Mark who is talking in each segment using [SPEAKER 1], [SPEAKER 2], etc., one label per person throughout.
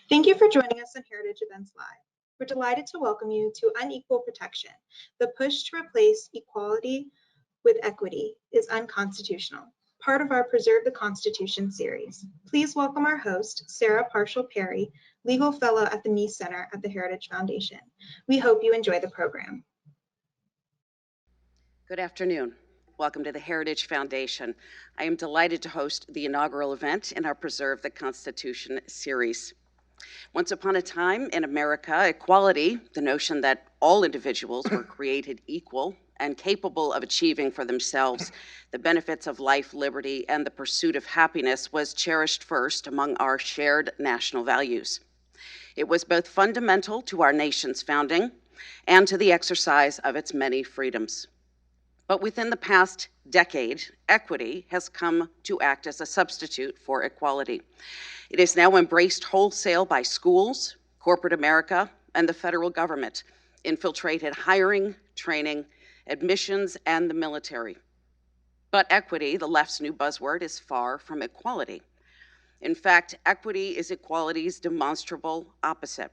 [SPEAKER 1] Thank you for joining us on Heritage Events Live. We're delighted to welcome you to Unequal Protection. The push to replace equality with equity is unconstitutional, part of our Preserve the Constitution series. Please welcome our host, Sarah Parshall-Perry, Legal Fellow at the Meese Center at the Heritage Foundation. We hope you enjoy the program.
[SPEAKER 2] Good afternoon. Welcome to the Heritage Foundation. I am delighted to host the inaugural event in our Preserve the Constitution series. Once upon a time in America, equality, the notion that all individuals were created equal and capable of achieving for themselves the benefits of life, liberty, and the pursuit of happiness, was cherished first among our shared national values. It was both fundamental to our nation's founding and to the exercise of its many freedoms. But within the past decade, equity has come to act as a substitute for equality. It is now embraced wholesale by schools, corporate America, and the federal government, infiltrated hiring, training, admissions, and the military. But equity, the left's new buzzword, is far from equality. In fact, equity is equality's demonstrable opposite.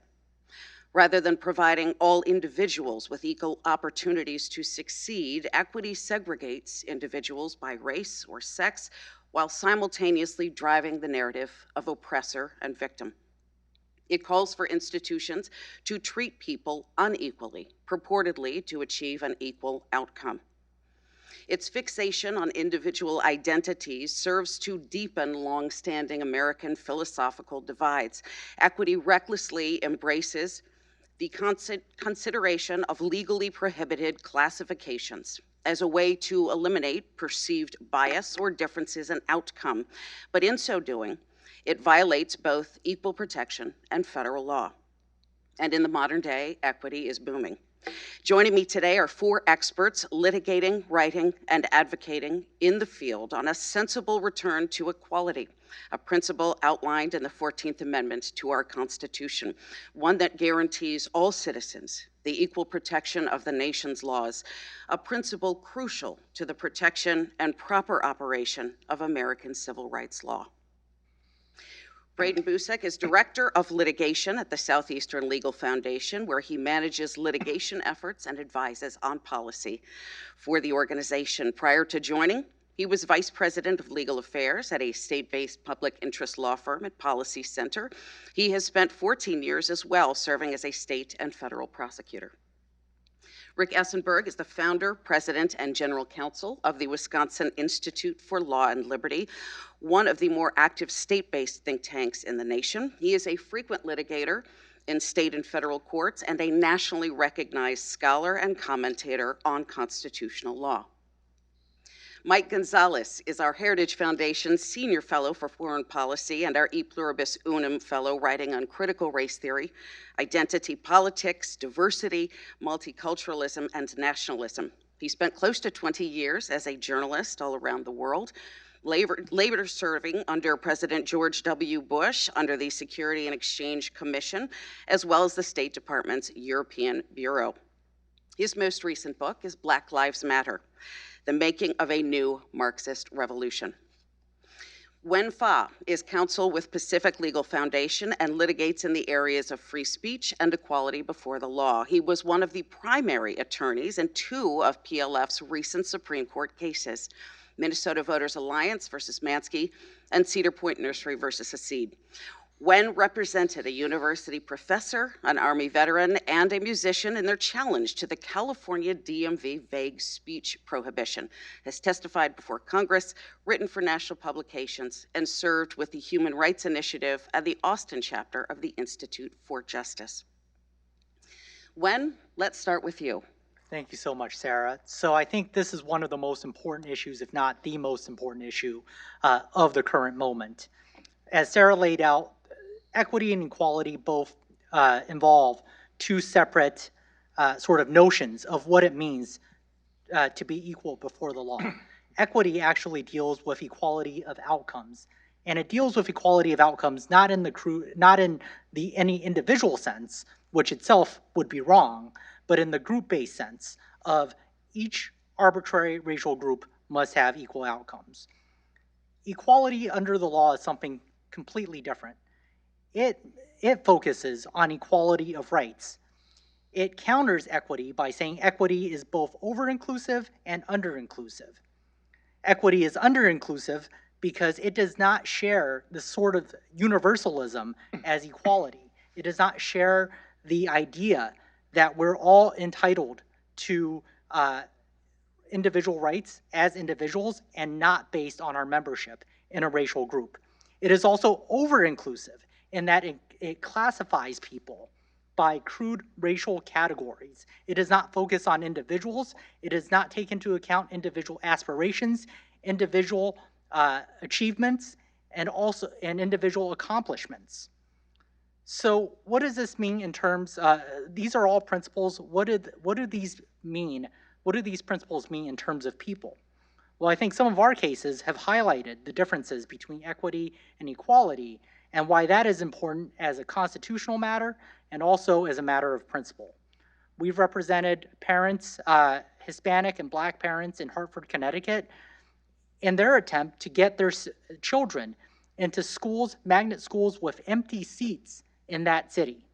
[SPEAKER 2] Rather than providing all individuals with equal opportunities to succeed, equity segregates individuals by race or sex while simultaneously driving the narrative of oppressor and victim. It calls for institutions to treat people unequally, purportedly to achieve an equal outcome. Its fixation on individual identities serves to deepen long-standing American philosophical divides. Equity recklessly embraces the consideration of legally prohibited classifications as a way to eliminate perceived bias or differences in outcome, but in so doing, it violates both equal protection and federal law. And in the modern day, equity is booming. Joining me today are 4 experts litigating, writing, and advocating in the field on a sensible return to equality, a principle outlined in the 14th Amendment to our Constitution, one that guarantees all citizens the equal protection of the nation's laws, a principle crucial to the protection and proper operation of American civil rights law. Braden Busek is Director of Litigation at the Southeastern Legal Foundation, where he manages litigation efforts and advises on policy for the organization. Prior to joining, he was Vice President of Legal Affairs at a state-based public interest law firm at Policy Center. He has spent 14 years as well serving as a state and federal prosecutor. Rick Essenberg is the founder, president, and general counsel of the Wisconsin Institute for Law and Liberty, one of the more active state-based think tanks in the nation. He is a frequent litigator in state and federal courts and a nationally recognized scholar and commentator on constitutional law. Mike Gonzalez is our Heritage Foundation Senior Fellow for Foreign Policy and our E Pluribus Unum Fellow, writing on critical race theory, identity politics, diversity, multiculturalism, and nationalism. He spent close to 20 years as a journalist all around the world, later serving under President George W. Bush under the Security and Exchange Commission, as well as the State Department's European Bureau. His most recent book is Black Lives Matter: The Making of a New Marxist Revolution. Wen Fa is counsel with Pacific Legal Foundation and litigates in the areas of free speech and equality before the law. He was one of the primary attorneys in 2 of PLF's recent Supreme Court cases, Minnesota Voters Alliance versus Mansky and Cedar Point Nursery versus Hasid. Wen represented a university professor, an Army veteran, and a musician in their challenge to the California DMV vague speech prohibition, has testified before Congress, written for national publications, and served with the Human Rights Initiative and the Austin chapter of the Institute for Justice. Wen, let's start with you.
[SPEAKER 3] Thank you so much, Sarah. So I think this is one of the most important issues, if not the most important issue of the current moment. As Sarah laid out, equity and equality both involve 2 separate sort of notions of what it means to be equal before the law. Equity actually deals with equality of outcomes, and it deals with equality of outcomes not in any individual sense, which itself would be wrong, but in the group-based sense of each arbitrary racial group must have equal outcomes. Equality under the law is something completely different. it focuses on equality of rights. It counters equity by saying equity is both over-inclusive and under-inclusive. Equity is under-inclusive because it does not share the sort of universalism as equality. It does not share the idea that we're all entitled to individual rights as individuals and not based on our membership in a racial group. It is also over-inclusive in that it classifies people by crude racial categories. It does not focus on individuals. It does not take into account individual aspirations, individual achievements, and also individual accomplishments. So what does this mean in terms, these are all principles. What do these mean? What do these principles mean in terms of people? Well, I think some of our cases have highlighted the differences between equity and equality and why that is important as a constitutional matter and also as a matter of principle. We've represented parents, Hispanic and Black parents in Hartford, Connecticut, in their attempt to get their children into schools, magnet schools with empty seats in that city.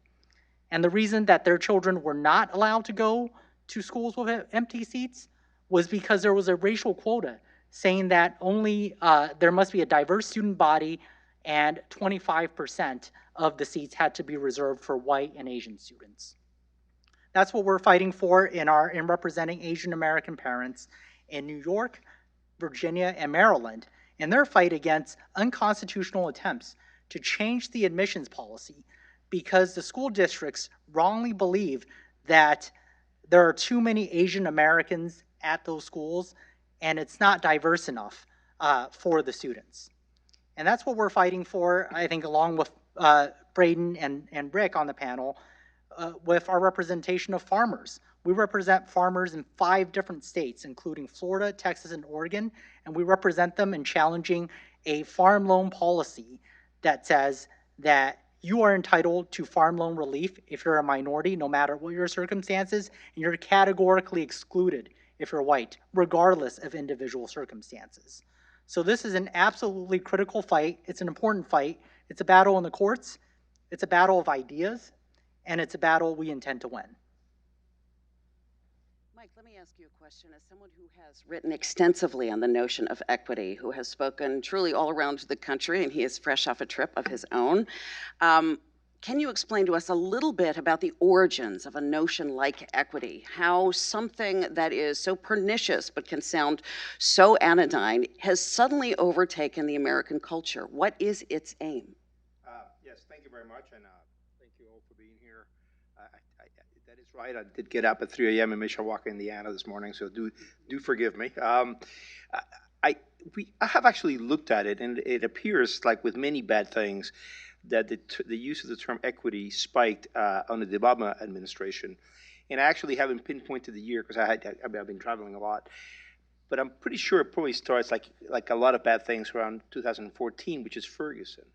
[SPEAKER 3] And the reason that their children were not allowed to go to schools with empty seats was because there was a racial quota saying that only there must be a diverse student body and 25% of the seats had to be reserved for white and Asian students. That's what we're fighting for in representing Asian American parents in New York, Virginia, and Maryland in their fight against unconstitutional attempts to change the admissions policy because the school districts wrongly believe that there are too many Asian Americans at those schools and it's not diverse enough for the students. And that's what we're fighting for, I think, along with Braden and Rick on the panel, with our representation of farmers. We represent farmers in 5 different states, including Florida, Texas, and Oregon, and we represent them in challenging a farm loan policy that says that you are entitled to farm loan relief if you're a minority, no matter what your circumstances, and you're categorically excluded if you're white, regardless of individual circumstances. So this is an absolutely critical fight. It's an important fight. It's a battle in the courts. It's a battle of ideas, and it's a battle we intend to win.
[SPEAKER 2] Mike, let me ask you a question. As someone who has written extensively on the notion of equity, who has spoken truly all around the country, and he is fresh off a trip of his own, can you explain to us a little bit about the origins of a notion like equity, how something that is so pernicious but can sound so anodyne has suddenly overtaken the American culture? What is its aim?
[SPEAKER 4] Yes, thank you very much, and thank you all for being here. That is right. I did get up at 3 a.m. in Mishawaka, Indiana this morning, so do forgive me. I have actually looked at it, and it appears like with many bad things that the use of the term equity spiked under the Obama administration. And I actually haven't pinpointed the year because I've been traveling a lot. But I'm pretty sure it probably starts like a lot of bad things around 2014, which is Ferguson.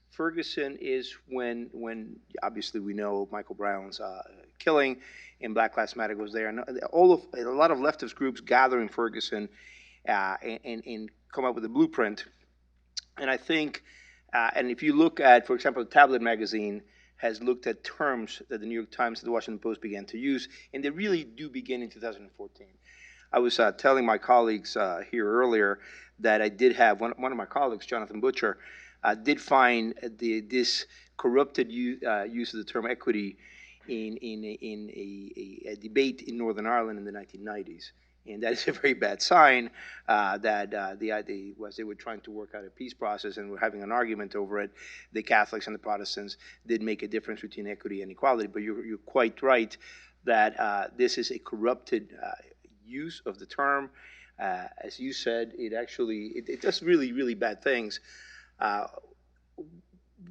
[SPEAKER 4] Ferguson is when obviously we know Michael Brown's killing and Black Lives Matter goes there. And a lot of leftist groups gather in Ferguson and come up with a blueprint. And I think, and if you look at, for example, the Tablet magazine has looked at terms that the New York Times and the Washington Post began to use, and they really do begin in 2014. I was telling my colleagues here earlier that I did have one of my colleagues, Jonathan Butcher, did find this corrupted use of the term equity in a debate in Northern Ireland in the 1990s. And that is a very bad sign that the idea was they were trying to work out a peace process and were having an argument over it. The Catholics and the Protestants did make a difference between equity and equality, but you're quite right that this is a corrupted use of the term. As you said, it does really, really bad things.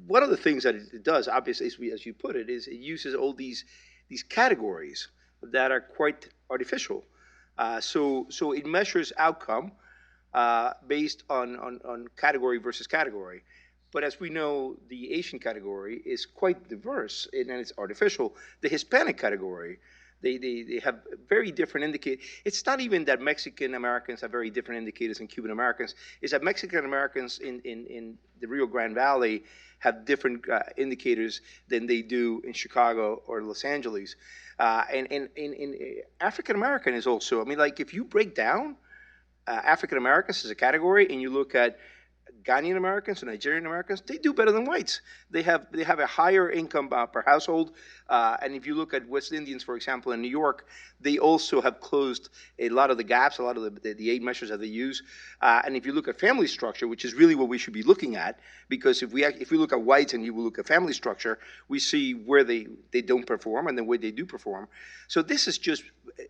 [SPEAKER 4] One of the things that it does, obviously, as you put it, is it uses all these categories that are quite artificial. So it measures outcome based on category versus category. But as we know, the Asian category is quite diverse and it's artificial. The Hispanic category, They have very different indicators. It's not even that Mexican Americans have very different indicators than Cuban Americans. It's that Mexican Americans in the Rio Grande Valley have different indicators than they do in Chicago or Los Angeles. And African American is also, I mean, like if you break down African Americans as a category and you look at Ghanaian Americans and Nigerian Americans, they do better than whites. They have a higher income per household. And if you look at West Indians, for example, in New York, they also have closed a lot of the gaps, a lot of the aid measures that they use. And if you look at family structure, which is really what we should be looking at, because if we look at whites and you look at family structure, we see where they don't perform and then where they do perform. So this is just,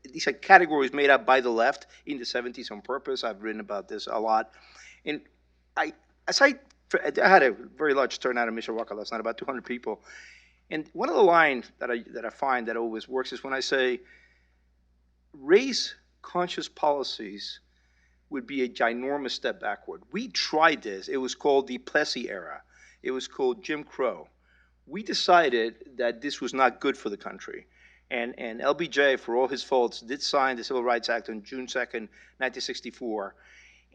[SPEAKER 4] these are categories made up by the left in the 70s on purpose. I've written about this a lot. And I had a very large turnout in Mishawaka last night, about 200 people. And one of the lines that I find that always works is when I say race-conscious policies would be a ginormous step backward. We tried this. It was called the Plessy era. It was called Jim Crow. We decided that this was not good for the country. And LBJ, for all his faults, did sign the Civil Rights Act on June 2nd, 1964.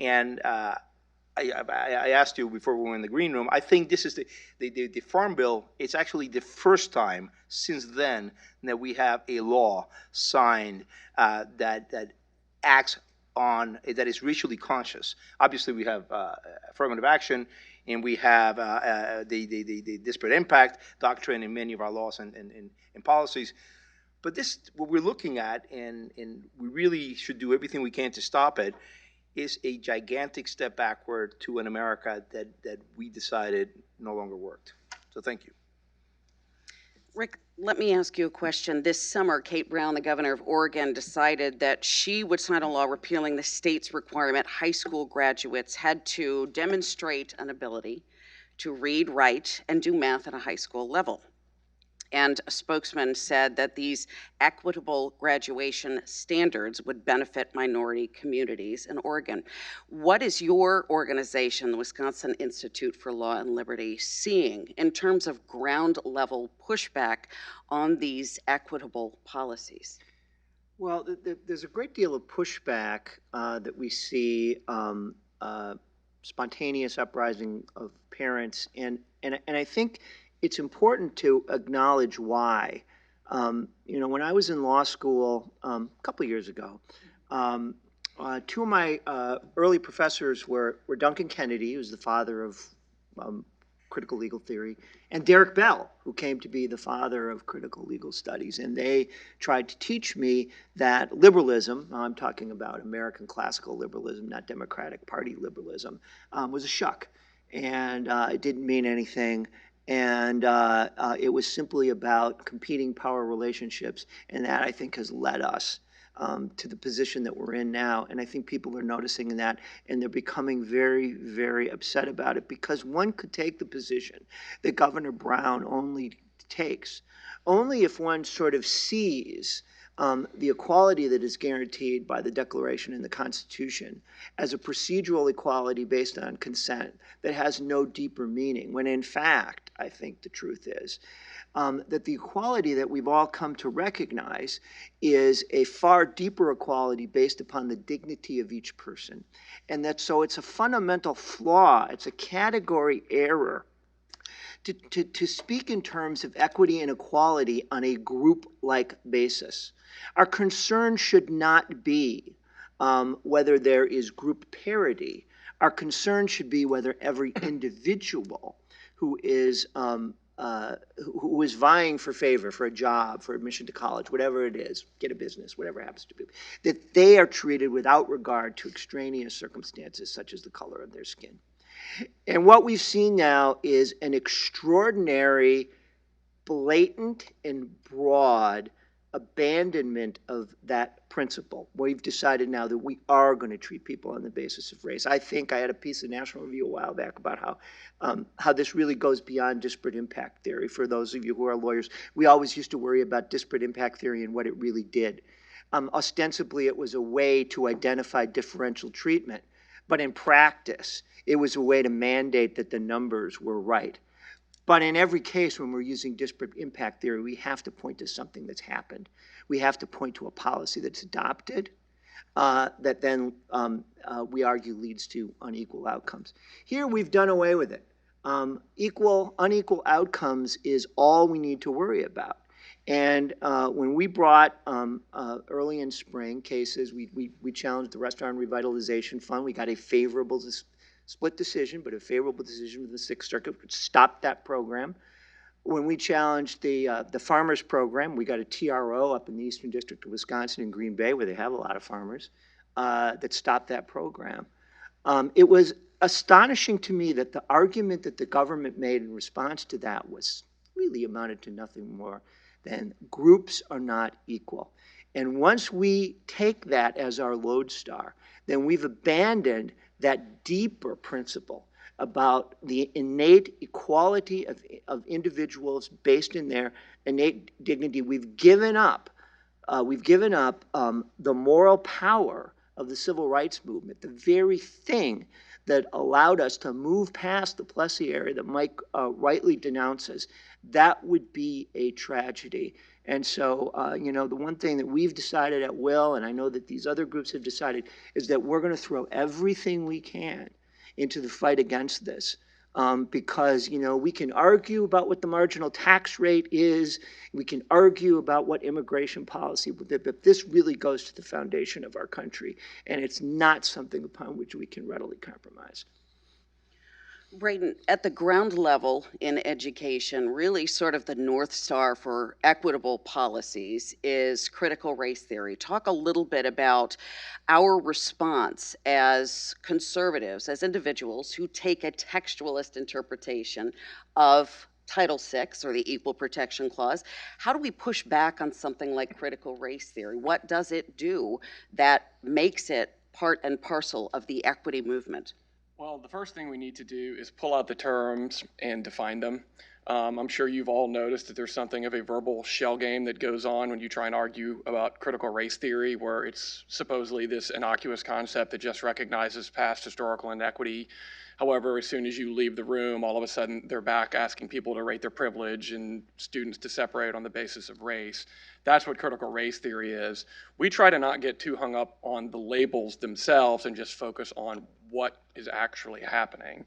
[SPEAKER 4] And I asked you before we were in the green room, I think this is the Farm Bill. It's actually the first time since then that we have a law signed that acts on, that is racially conscious. Obviously, we have affirmative action, and we have the disparate impact doctrine in many of our laws and policies. But this, what we're looking at, and we really should do everything we can to stop it, is a gigantic step backward to an America that we decided no longer worked. So thank you.
[SPEAKER 2] Rick, let me ask you a question. This summer, Kate Brown, the governor of Oregon, decided that she would sign a law repealing the state's requirement high school graduates had to demonstrate an ability to read, write, and do math at a high school level. And a spokesman said that these equitable graduation standards would benefit minority communities in Oregon. What is your organization, the Wisconsin Institute for Law and Liberty, seeing in terms of ground level pushback on these equitable policies?
[SPEAKER 5] Well, there's a great deal of pushback that we see, spontaneous uprising of parents, and I think it's important to acknowledge why. When I was in law school a couple years ago, two of my early professors were Duncan Kennedy, who's the father of critical legal theory, and Derek Bell, who came to be the father of critical legal studies. And they tried to teach me that liberalism, I'm talking about American classical liberalism, not Democratic Party liberalism, was a shuck. And it didn't mean anything. And it was simply about competing power relationships. And that, I think, has led us to the position that we're in now. And I think people are noticing that, and they're becoming very, very upset about it, because one could take the position that Governor Brown only takes only if one sort of sees the equality that is guaranteed by the Declaration and the Constitution as a procedural equality based on consent that has no deeper meaning, when in fact, I think the truth is that the equality that we've all come to recognize is a far deeper equality based upon the dignity of each person. And that so it's a fundamental flaw, it's a category error to speak in terms of equity and equality on a group-like basis. Our concern should not be whether there is group parity. Our concern should be whether every individual who is vying for favor, for a job, for admission to college, whatever it is, get a business, whatever it happens to be, that they are treated without regard to extraneous circumstances such as the color of their skin. And what we've seen now is an extraordinary, blatant, and broad abandonment of that principle. We've decided now that we are going to treat people on the basis of race. I think I had a piece in National Review a while back about how this really goes beyond disparate impact theory. For those of you who are lawyers, we always used to worry about disparate impact theory and what it really did. Ostensibly, it was a way to identify differential treatment, but in practice, it was a way to mandate that the numbers were right. But in every case, when we're using disparate impact theory, we have to point to something that's happened. We have to point to a policy that's adopted that then we argue leads to unequal outcomes. Here we've done away with it. Unequal outcomes is all we need to worry about. And when we brought early in spring cases, we challenged the Restaurant Revitalization Fund. We got a favorable split decision, but a favorable decision with the Sixth Circuit, which stopped that program. When we challenged the farmers program, we got a TRO up in the Eastern District of Wisconsin in Green Bay, where they have a lot of farmers, that stopped that program. It was astonishing to me that the argument that the government made in response to that was really amounted to nothing more than groups are not equal. And once we take that as our lodestar, then we've abandoned that deeper principle about the innate equality of individuals based in their innate dignity. We've given up the moral power of the civil rights movement, the very thing that allowed us to move past the Plessy area that Mike rightly denounces. That would be a tragedy. And so, the one thing that we've decided at Will, and I know that these other groups have decided, is that we're going to throw everything we can into the fight against this. Because, we can argue about what the marginal tax rate is. We can argue about what immigration policy, but this really goes to the foundation of our country. And it's not something upon which we can readily compromise.
[SPEAKER 2] Braden, at the ground level in education, really sort of the North Star for equitable policies is critical race theory. Talk a little bit about our response as conservatives, as individuals who take a textualist interpretation of Title VI or the Equal Protection Clause. How do we push back on something like critical race theory? What does it do that makes it part and parcel of the equity movement?
[SPEAKER 6] Well, the first thing we need to do is pull out the terms and define them. I'm sure you've all noticed that there's something of a verbal shell game that goes on when you try and argue about critical race theory, where it's supposedly this innocuous concept that just recognizes past historical inequity. However, as soon as you leave the room, all of a sudden they're back asking people to rate their privilege and students to separate on the basis of race. That's what critical race theory is. We try to not get too hung up on the labels themselves and just focus on what is actually happening.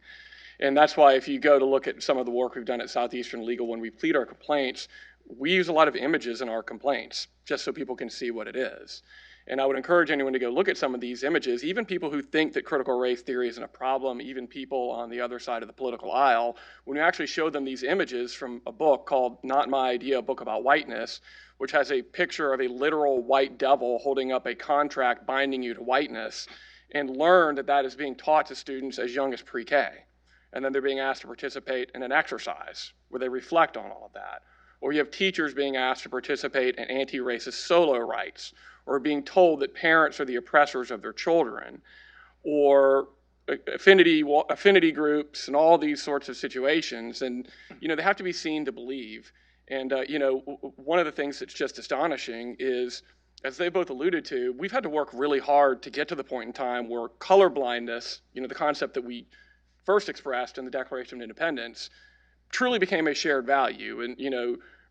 [SPEAKER 6] And that's why if you go to look at some of the work we've done at Southeastern Legal when we plead our complaints, we use a lot of images in our complaints just so people can see what it is. And I would encourage anyone to go look at some of these images, even people who think that critical race theory isn't a problem, even people on the other side of the political aisle. When you actually show them these images from a book called Not My Idea, a book about whiteness, which has a picture of a literal white devil holding up a contract binding you to whiteness, and learn that that is being taught to students as young as pre-K. And then they're being asked to participate in an exercise where they reflect on all of that. Or you have teachers being asked to participate in anti-racist solo rights, or being told that parents are the oppressors of their children, or affinity groups and all these sorts of situations. And, they have to be seen to believe. And, one of the things that's just astonishing is, as they both alluded to, we've had to work really hard to get to the point in time where colorblindness, the concept that we first expressed in the Declaration of Independence, truly became a shared value. And,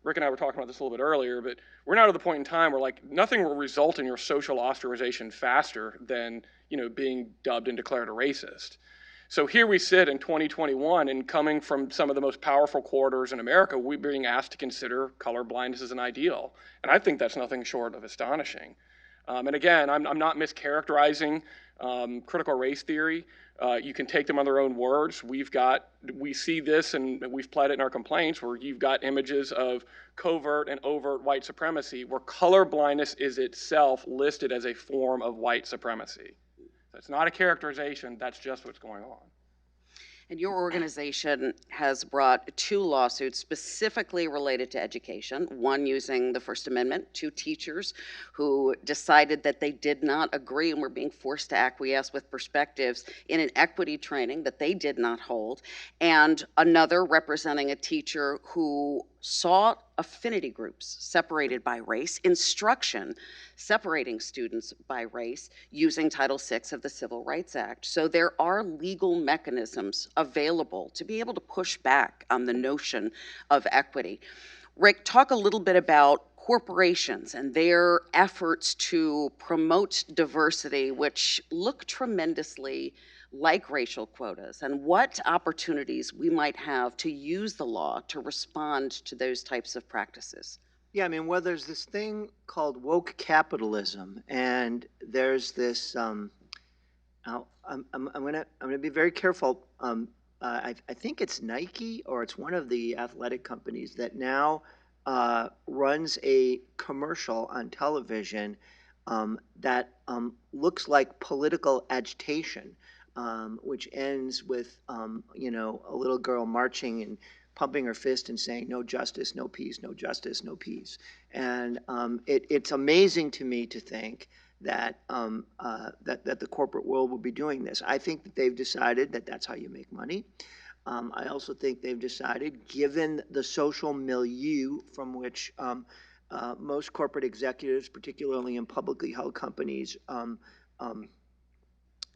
[SPEAKER 6] Rick and I were talking about this a little bit earlier, but we're now at the point in time where nothing will result in your social ostracization faster than, being dubbed and declared a racist. So here we sit in 2021, and coming from some of the most powerful corridors in America, we're being asked to consider colorblindness as an ideal. And I think that's nothing short of astonishing. And again, I'm not mischaracterizing critical race theory. You can take them on their own words. We see this, and we've pled it in our complaints, where you've got images of covert and overt white supremacy, where colorblindness is itself listed as a form of white supremacy. It's not a characterization, that's just what's going on.
[SPEAKER 2] And your organization has brought 2 lawsuits specifically related to education, one using the First Amendment, 2 teachers who decided that they did not agree and were being forced to acquiesce with perspectives in an equity training that they did not hold, and another representing a teacher who saw affinity groups separated by race, instruction separating students by race using Title VI of the Civil Rights Act. So there are legal mechanisms available to be able to push back on the notion of equity. Rick, talk a little bit about corporations and their efforts to promote diversity, which look tremendously like racial quotas, and what opportunities we might have to use the law to respond to those types of practices.
[SPEAKER 5] Yeah, I mean, well, there's this thing called woke capitalism, and there's this. Now, I'm gonna be very careful. I think it's Nike or it's one of the athletic companies that now runs a commercial on television that looks like political agitation, which ends with a little girl marching and pumping her fist and saying no justice, no peace, no justice, no peace. And it's amazing to me to think that that the corporate world will be doing this. I think that they've decided that that's how you make money. I also think they've decided, given the social milieu from which most corporate executives, particularly in publicly held companies,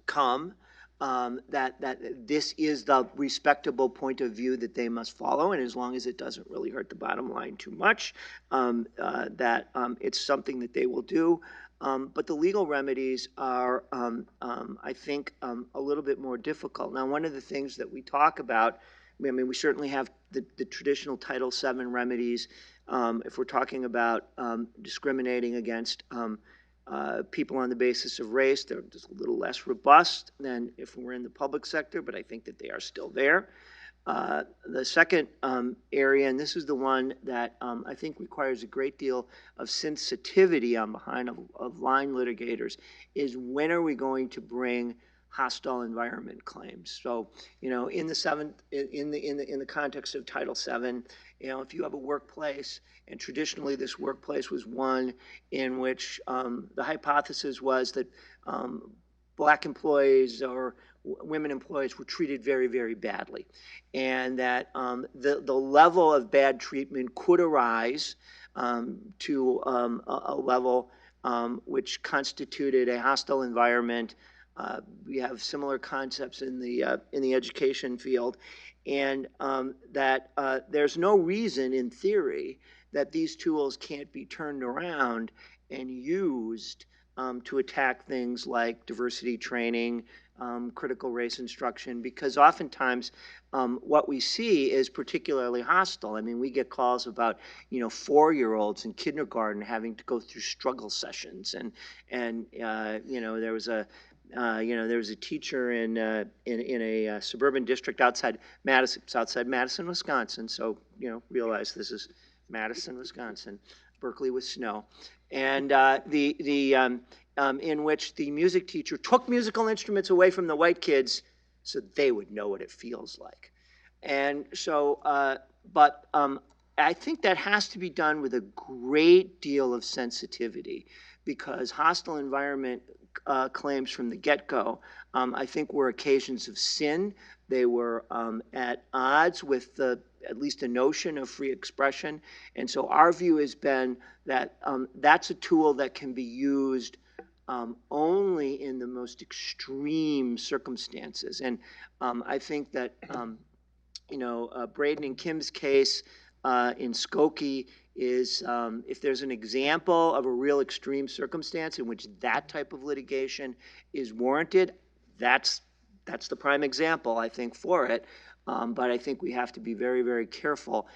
[SPEAKER 5] come, that this is the respectable point of view that they must follow, and as long as it doesn't really hurt the bottom line too much, that it's something that they will do. But the legal remedies are, I think, a little bit more difficult. Now, one of the things that we talk about, I mean, we certainly have the traditional Title VII remedies. If we're talking about discriminating against people on the basis of race, they're just a little less robust than if we're in the public sector, but I think that they are still there. The second area, and this is the one that I think requires a great deal of sensitivity on behind of line litigators, is when are we going to bring hostile environment claims? So, in the context of Title VII, if you have a workplace, and traditionally this workplace was one in which the hypothesis was that black employees or women employees were treated very, very badly, and that the level of bad treatment could arise to a level which constituted a hostile environment. We have similar concepts in the education field, and that there's no reason in theory that these tools can't be turned around and used to attack things like diversity training, critical race instruction, because oftentimes what we see is particularly hostile. I mean, we get calls about 4-year-olds in kindergarten having to go through struggle sessions, and there was a teacher in a suburban district outside Madison, Wisconsin. So realize this is Madison, Wisconsin, Berkeley with snow, and in which the music teacher took musical instruments away from the white kids so they would know what it feels like. And so, I think that has to be done with a great deal of sensitivity, because hostile environment claims from the get-go, I think, were occasions of sin. They were at odds with at least a notion of free expression. And so our view has been that that's a tool that can be used only in the most extreme circumstances. And I think that, Braden and Kim's case in Skokie is, if there's an example of a real extreme circumstance in which that type of litigation is warranted, that's the prime example, I think, for it. But I think we have to be very, very careful.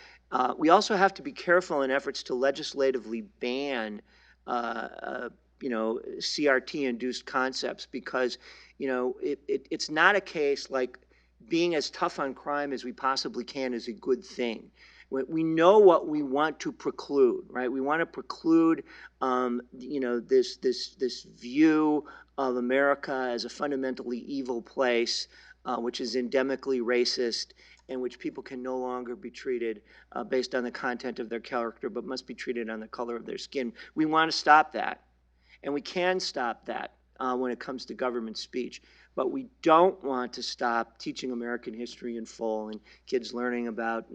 [SPEAKER 5] We also have to be careful in efforts to legislatively ban CRT-induced concepts, because it's not a case like being as tough on crime as we possibly can is a good thing. We know what we want to preclude, right? We want to preclude, this view of America as a fundamentally evil place, which is endemically racist, and which people can no longer be treated based on the content of their character, but must be treated on the color of their skin. We want to stop that, and we can stop that when it comes to government speech. But we don't want to stop teaching American history in full and kids learning about,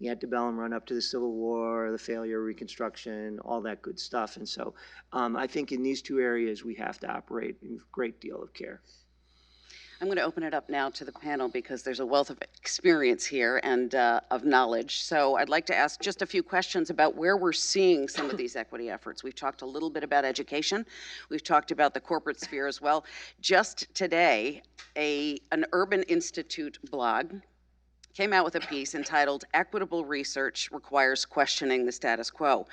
[SPEAKER 5] the antebellum run up to the Civil War, the failure of Reconstruction, all that good stuff. And so I think in these two areas, we have to operate with a great deal of care.
[SPEAKER 2] I'm going to open it up now to the panel because there's a wealth of experience here and of knowledge. So I'd like to ask just a few questions about where we're seeing some of these equity efforts. We've talked a little bit about education. We've talked about the corporate sphere as well. Just today, an Urban Institute blog came out with a piece entitled Equitable Research Requires Questioning the Status Quo.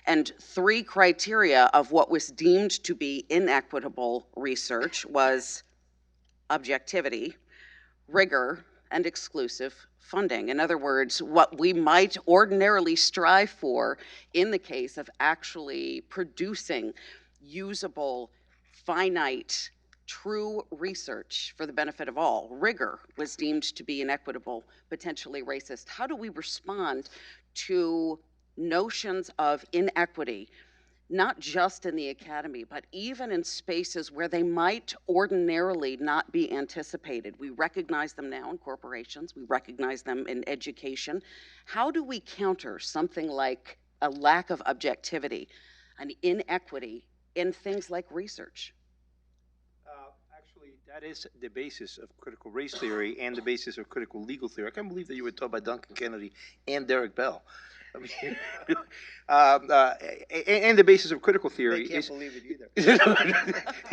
[SPEAKER 2] And 3 criteria of what was deemed to be inequitable research was objectivity, rigor, and exclusive funding. In other words, what we might ordinarily strive for in the case of actually producing usable, finite, true research for the benefit of all. Rigor was deemed to be inequitable, potentially racist. How do we respond to notions of inequity, not just in the academy, but even in spaces where they might ordinarily not be anticipated? We recognize them now in corporations, we recognize them in education. How do we counter something like a lack of objectivity, an inequity in things like research?
[SPEAKER 4] Actually, that is the basis of critical race theory and the basis of critical legal theory. I can't believe that you were taught by Duncan Kennedy and Derek Bell. I mean, and the basis of critical theory.
[SPEAKER 5] I can't believe it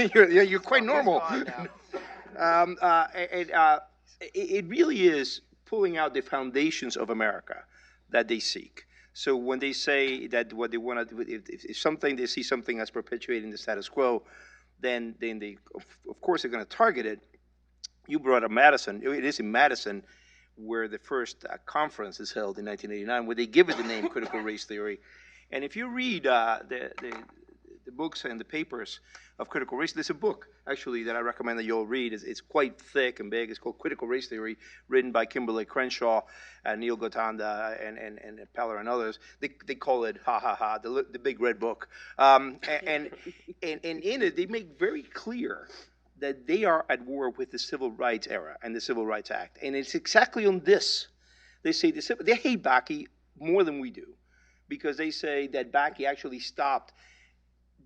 [SPEAKER 5] either.
[SPEAKER 4] you're quite normal. It really is pulling out the foundations of America that they seek. So when they say that what they want to do, if they see something as perpetuating the status quo, then they, of course, they're going to target it. You brought up Madison. It is in Madison where the first conference is held in 1989, where they give it the name critical race theory. And if you read the books and the papers of critical race, there's a book, actually, that I recommend that you all read. It's quite thick and big. It's called Critical Race Theory, written by Kimberly Crenshaw, Neil Gotanda, and Peller and others. They call it, the big red book. And in it, they make very clear that they are at war with the Civil Rights era and the Civil Rights Act. And it's exactly on this. They say they hate Bakke more than we do, because they say that Bakke actually stopped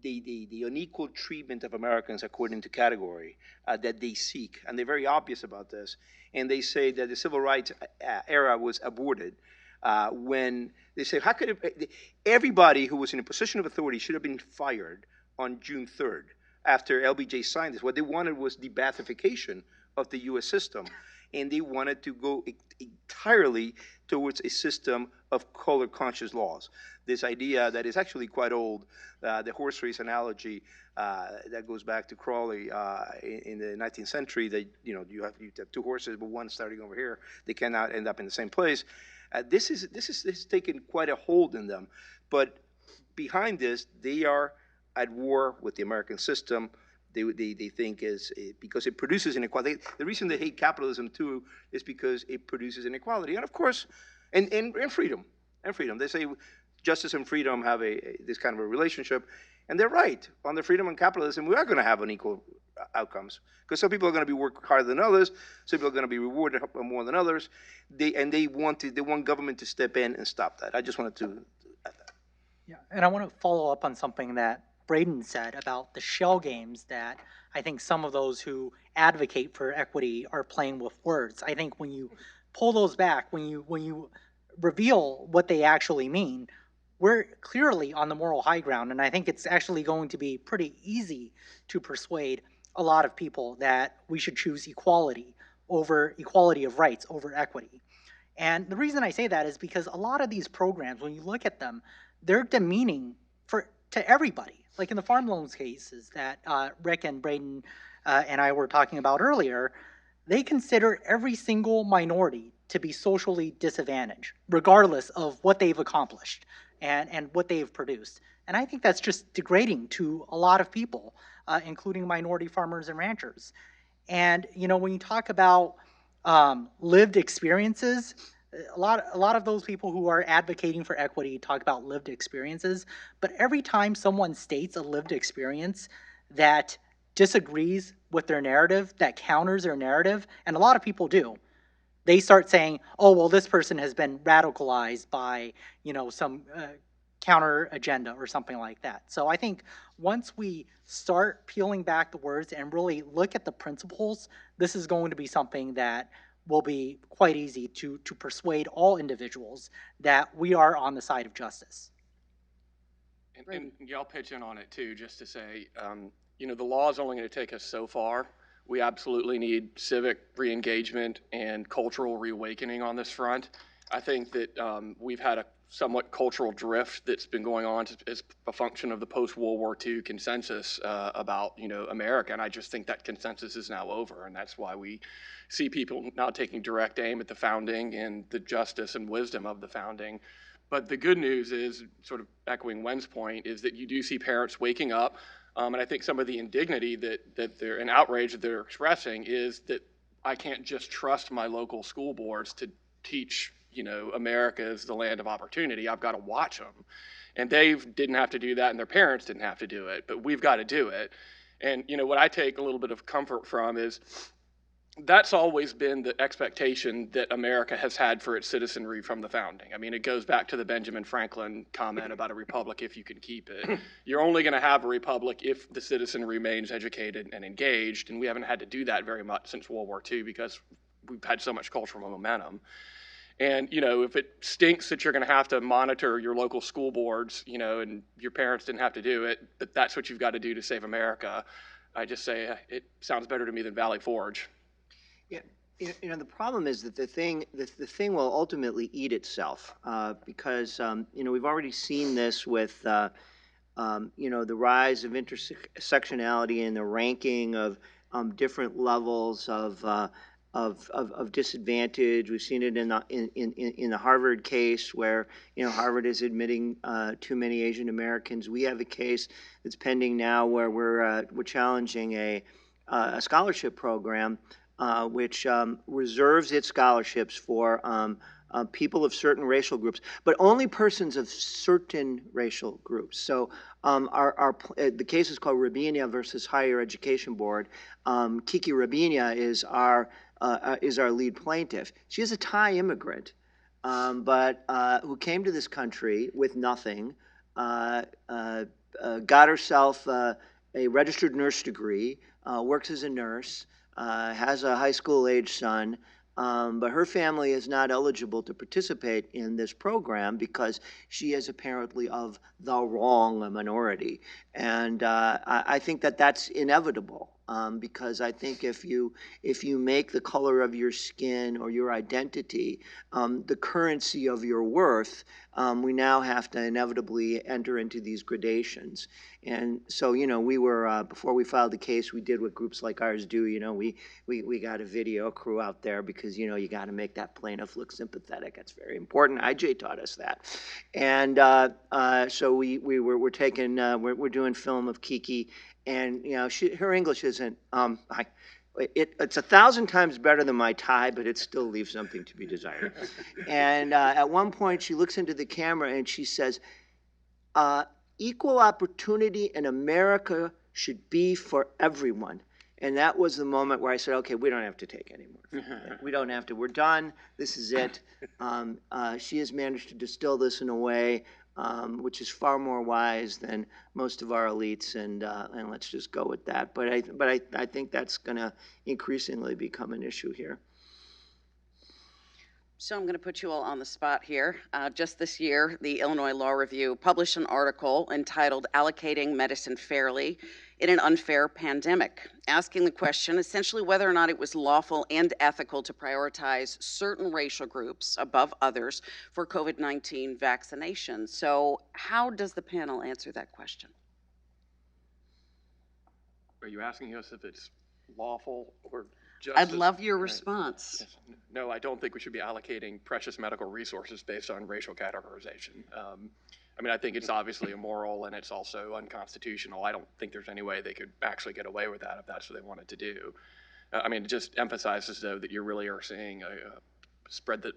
[SPEAKER 4] the unequal treatment of Americans according to category that they seek. And they're very obvious about this. And they say that the Civil Rights era was aborted when they say, how could everybody who was in a position of authority should have been fired on June 3rd. After LBJ signed this. What they wanted was the Ba'athification of the U.S. system, and they wanted to go entirely towards a system of color-conscious laws. This idea that is actually quite old, the horse race analogy that goes back to Crawley in the 19th century, that you have 2 horses, but one starting over here, they cannot end up in the same place. This is taken quite a hold in them, but behind this, they are at war with the American system. They think is because it produces inequality. The reason they hate capitalism too is because it produces inequality, and of course, and freedom, They say justice and freedom have this kind of a relationship, and they're right. On the freedom and capitalism, we are going to have unequal outcomes, because some people are going to be work harder than others. Some people are going to be rewarded more than others. They want government to step in and stop that. I just wanted to add that.
[SPEAKER 3] Yeah, and I want to follow up on something that Braden said about the shell games that I think some of those who advocate for equity are playing with words. I think when you pull those back, when you reveal what they actually mean, we're clearly on the moral high ground, and I think it's actually going to be pretty easy to persuade a lot of people that we should choose equality of rights over equity. And the reason I say that is because a lot of these programs, when you look at them, they're demeaning to everybody. Like in the farm loans cases that Rick and Braden and I were talking about earlier, they consider every single minority to be socially disadvantaged, regardless of what they've accomplished and what they've produced. And I think that's just degrading to a lot of people, including minority farmers and ranchers. And when you talk about lived experiences, a lot of those people who are advocating for equity talk about lived experiences, but every time someone states a lived experience that disagrees with their narrative, that counters their narrative, and a lot of people do, they start saying, oh, well, this person has been radicalized by, some counter agenda or something like that. So I think once we start peeling back the words and really look at the principles, this is going to be something that will be quite easy to persuade all individuals that we are on the side of justice.
[SPEAKER 6] And y'all pitch in on it too, just to say, the law is only going to take us so far. We absolutely need civic re-engagement and cultural reawakening on this front. I think that we've had a somewhat cultural drift that's been going on as a function of the post-World War II consensus about, America. And I just think that consensus is now over. And that's why we see people now taking direct aim at the founding and the justice and wisdom of the founding. But the good news is, sort of echoing Wen's point, is that you do see parents waking up. And I think some of the indignity that they're, and outrage that they're expressing is that I can't just trust my local school boards to teach, America is the land of opportunity. I've got to watch them. And they didn't have to do that, and their parents didn't have to do it, but we've got to do it. And, what I take a little bit of comfort from is that's always been the expectation that America has had for its citizenry from the founding. I mean, it goes back to the Benjamin Franklin comment about a republic if you can keep it. You're only going to have a republic if the citizenry remains educated and engaged, and we haven't had to do that very much since World War II because we've had so much cultural momentum. And, if it stinks that you're going to have to monitor your local school boards, and your parents didn't have to do it, but that's what you've got to do to save America, I just say it sounds better to me than Valley Forge.
[SPEAKER 5] Yeah, the problem is that the thing will ultimately eat itself because we've already seen this with the rise of intersectionality and the ranking of different levels of disadvantage. We've seen it in the Harvard case where Harvard is admitting too many Asian Americans. We have a case that's pending now where we're challenging a scholarship program which reserves its scholarships for people of certain racial groups, but only persons of certain racial groups. So the case is called Rabinia versus Higher Education Board. Kiki Rabinia is our lead plaintiff. She is a Thai immigrant, but who came to this country with nothing, got herself a registered nurse degree, works as a nurse, has a high school age son, but her family is not eligible to participate in this program because she is apparently of the wrong minority. And I think that that's inevitable. Because I think if you make the color of your skin or your identity the currency of your worth, we now have to inevitably enter into these gradations. And so, we were before we filed the case, we did what groups like ours do. We got a video crew out there because you got to make that plaintiff look sympathetic. That's very important. IJ taught us that, and so we're taking we're doing film of Kiki. And her English isn't. It's 1,000 times better than my Thai, but it still leaves something to be desired. And at one point, she looks into the camera and she says, "Equal opportunity in America should be for everyone." And that was the moment where I said, "Okay, we don't have to take any more. We don't have to. We're done. This is it." She has managed to distill this in a way which is far more wise than most of our elites, and let's just go with that. But I think that's going to increasingly become an issue here.
[SPEAKER 2] So I'm going to put you all on the spot here. Just this year, the Illinois Law Review published an article entitled "Allocating Medicine Fairly in an Unfair Pandemic," asking the question essentially whether or not it was lawful and ethical to prioritize certain racial groups above others for COVID-19 vaccination. So how does the panel answer that question?
[SPEAKER 6] Are you asking us if it's lawful or just?
[SPEAKER 2] I'd love your response.
[SPEAKER 6] Yes. No, I don't think we should be allocating precious medical resources based on racial categorization. I think it's obviously immoral and it's also unconstitutional. I don't think there's any way they could actually get away with that if that's what they wanted to do. It just emphasizes, though, that you really are seeing a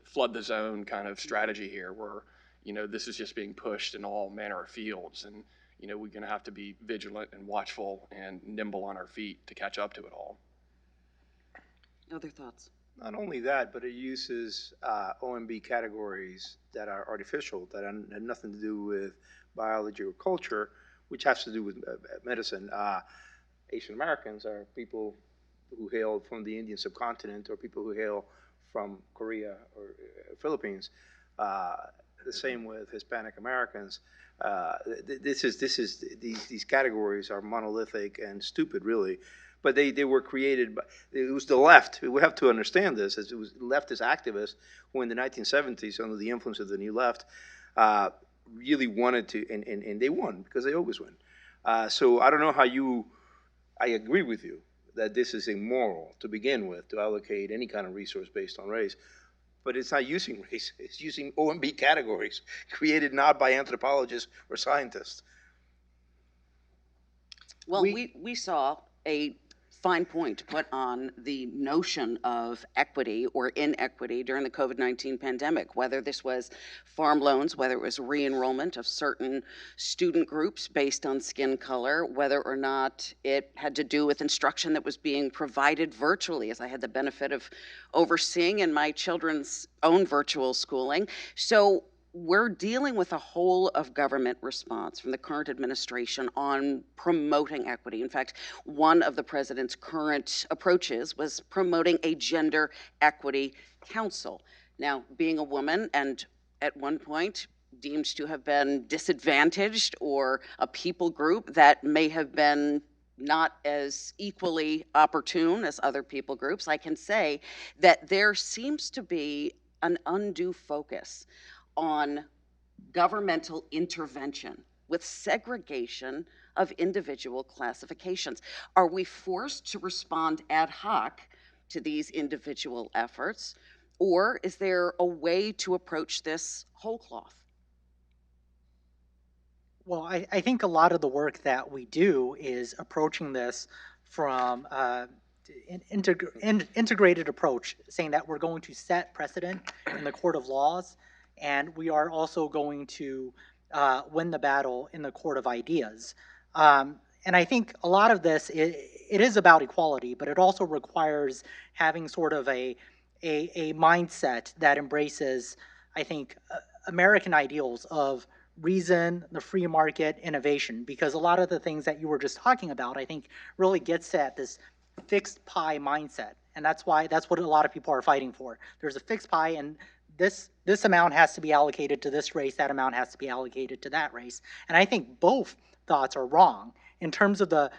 [SPEAKER 6] flood the zone kind of strategy here where, this is just being pushed in all manner of fields. And, we're going to have to be vigilant and watchful and nimble on our feet to catch up to it all.
[SPEAKER 2] Other thoughts?
[SPEAKER 4] Not only that, but it uses OMB categories that are artificial, that have nothing to do with biology or culture, which has to do with medicine. Asian Americans are people who hail from the Indian subcontinent or people who hail from Korea or Philippines. The same with Hispanic Americans. These categories are monolithic and stupid, really. But they were created by, it was the left. We have to understand this. As it was leftist activists who in the 1970s, under the influence of the New Left, really wanted to, and they won because they always win. So I don't know how I agree with you that this is immoral to begin with, to allocate any kind of resource based on race. But it's not using race, it's using OMB categories created not by anthropologists or scientists.
[SPEAKER 2] Well, we saw a fine point put on the notion of equity or inequity during the COVID-19 pandemic, whether this was farm loans, whether it was re-enrollment of certain student groups based on skin color, whether or not it had to do with instruction that was being provided virtually, as I had the benefit of overseeing in my children's own virtual schooling. So we're dealing with a whole of government response from the current administration on promoting equity. In fact, one of the president's current approaches was promoting a gender equity council. Now, being a woman and at one point deemed to have been disadvantaged or a people group that may have been not as equally opportune as other people groups, I can say that there seems to be an undue focus on governmental intervention with segregation of individual classifications. Are we forced to respond ad hoc to these individual efforts, or is there a way to approach this whole cloth?
[SPEAKER 3] Well, I think a lot of the work that we do is approaching this from an integrated approach, saying that we're going to set precedent in the court of laws, and we are also going to win the battle in the court of ideas. And I think a lot of this, it is about equality, but it also requires having sort of a mindset that embraces, I think, American ideals of reason, the free market, innovation, because a lot of the things that you were just talking about, I think, really gets at this fixed pie mindset. And that's what a lot of people are fighting for. There's a fixed pie, and this amount has to be allocated to this race, that amount has to be allocated to that race. And I think both thoughts are wrong. In terms of the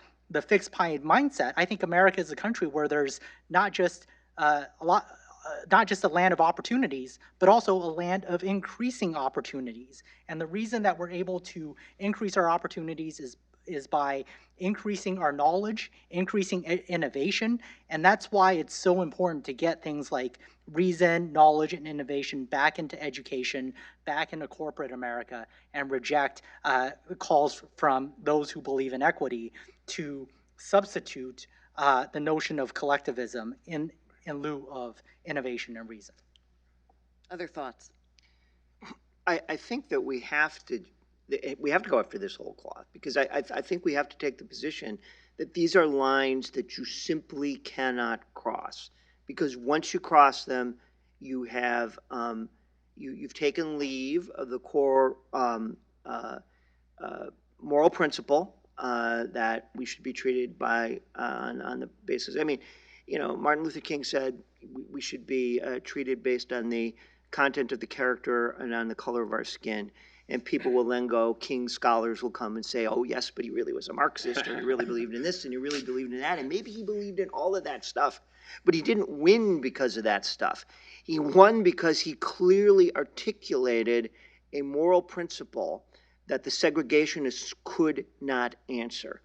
[SPEAKER 3] fixed pie mindset, I think America is a country where there's not just not just a land of opportunities, but also a land of increasing opportunities. And the reason that we're able to increase our opportunities is by increasing our knowledge, increasing innovation. And that's why it's so important to get things like reason, knowledge, and innovation back into education, back into corporate America, and reject calls from those who believe in equity to substitute the notion of collectivism in lieu of innovation and reason.
[SPEAKER 2] Other thoughts?
[SPEAKER 5] I think that we have to go after this whole cloth, because I think we have to take the position that these are lines that you simply cannot cross, because once you cross them, you have you've taken leave of the core moral principle that we should be treated by on the basis. I mean, Martin Luther King said we should be treated based on the content of the character and on the color of our skin. And people will then go, King scholars will come and say, oh, yes, but he really was a Marxist, or he really believed in this, and he really believed in that, and maybe he believed in all of that stuff. But he didn't win because of that stuff. He won because he clearly articulated a moral principle that the segregationists could not answer.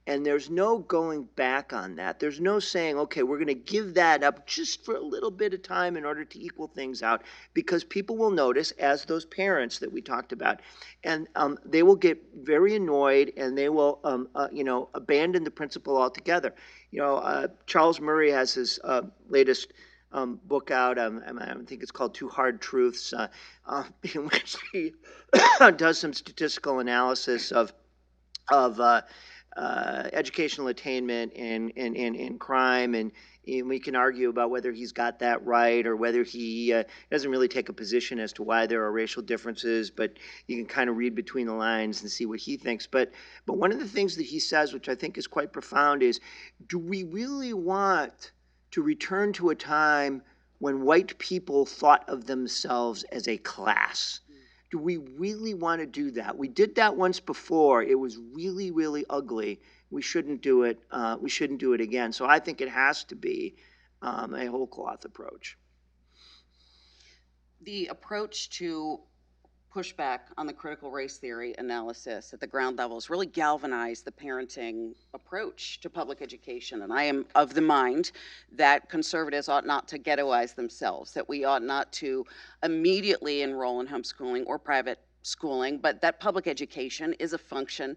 [SPEAKER 5] And there's no going back on that. There's no saying, okay, we're going to give that up just for a little bit of time in order to equal things out, because people will notice, as those parents that we talked about, and they will get very annoyed, and they will, abandon the principle altogether. Charles Murray has his latest book out. I think it's called Two Hard Truths, in which he does some statistical analysis of educational attainment and crime, and we can argue about whether he's got that right or whether he doesn't really take a position as to why there are racial differences, but you can kind of read between the lines and see what he thinks. But one of the things that he says, which I think is quite profound, is, do we really want to return to a time when white people thought of themselves as a class? Do we really want to do that? We did that once before. It was really, really ugly. We shouldn't do it. We shouldn't do it again. So I think it has to be a whole cloth approach.
[SPEAKER 2] The approach to pushback on the critical race theory analysis at the ground levels really galvanized the parenting approach to public education. And I am of the mind that conservatives ought not to ghettoize themselves, that we ought not to immediately enroll in homeschooling or private schooling, but that public education is a function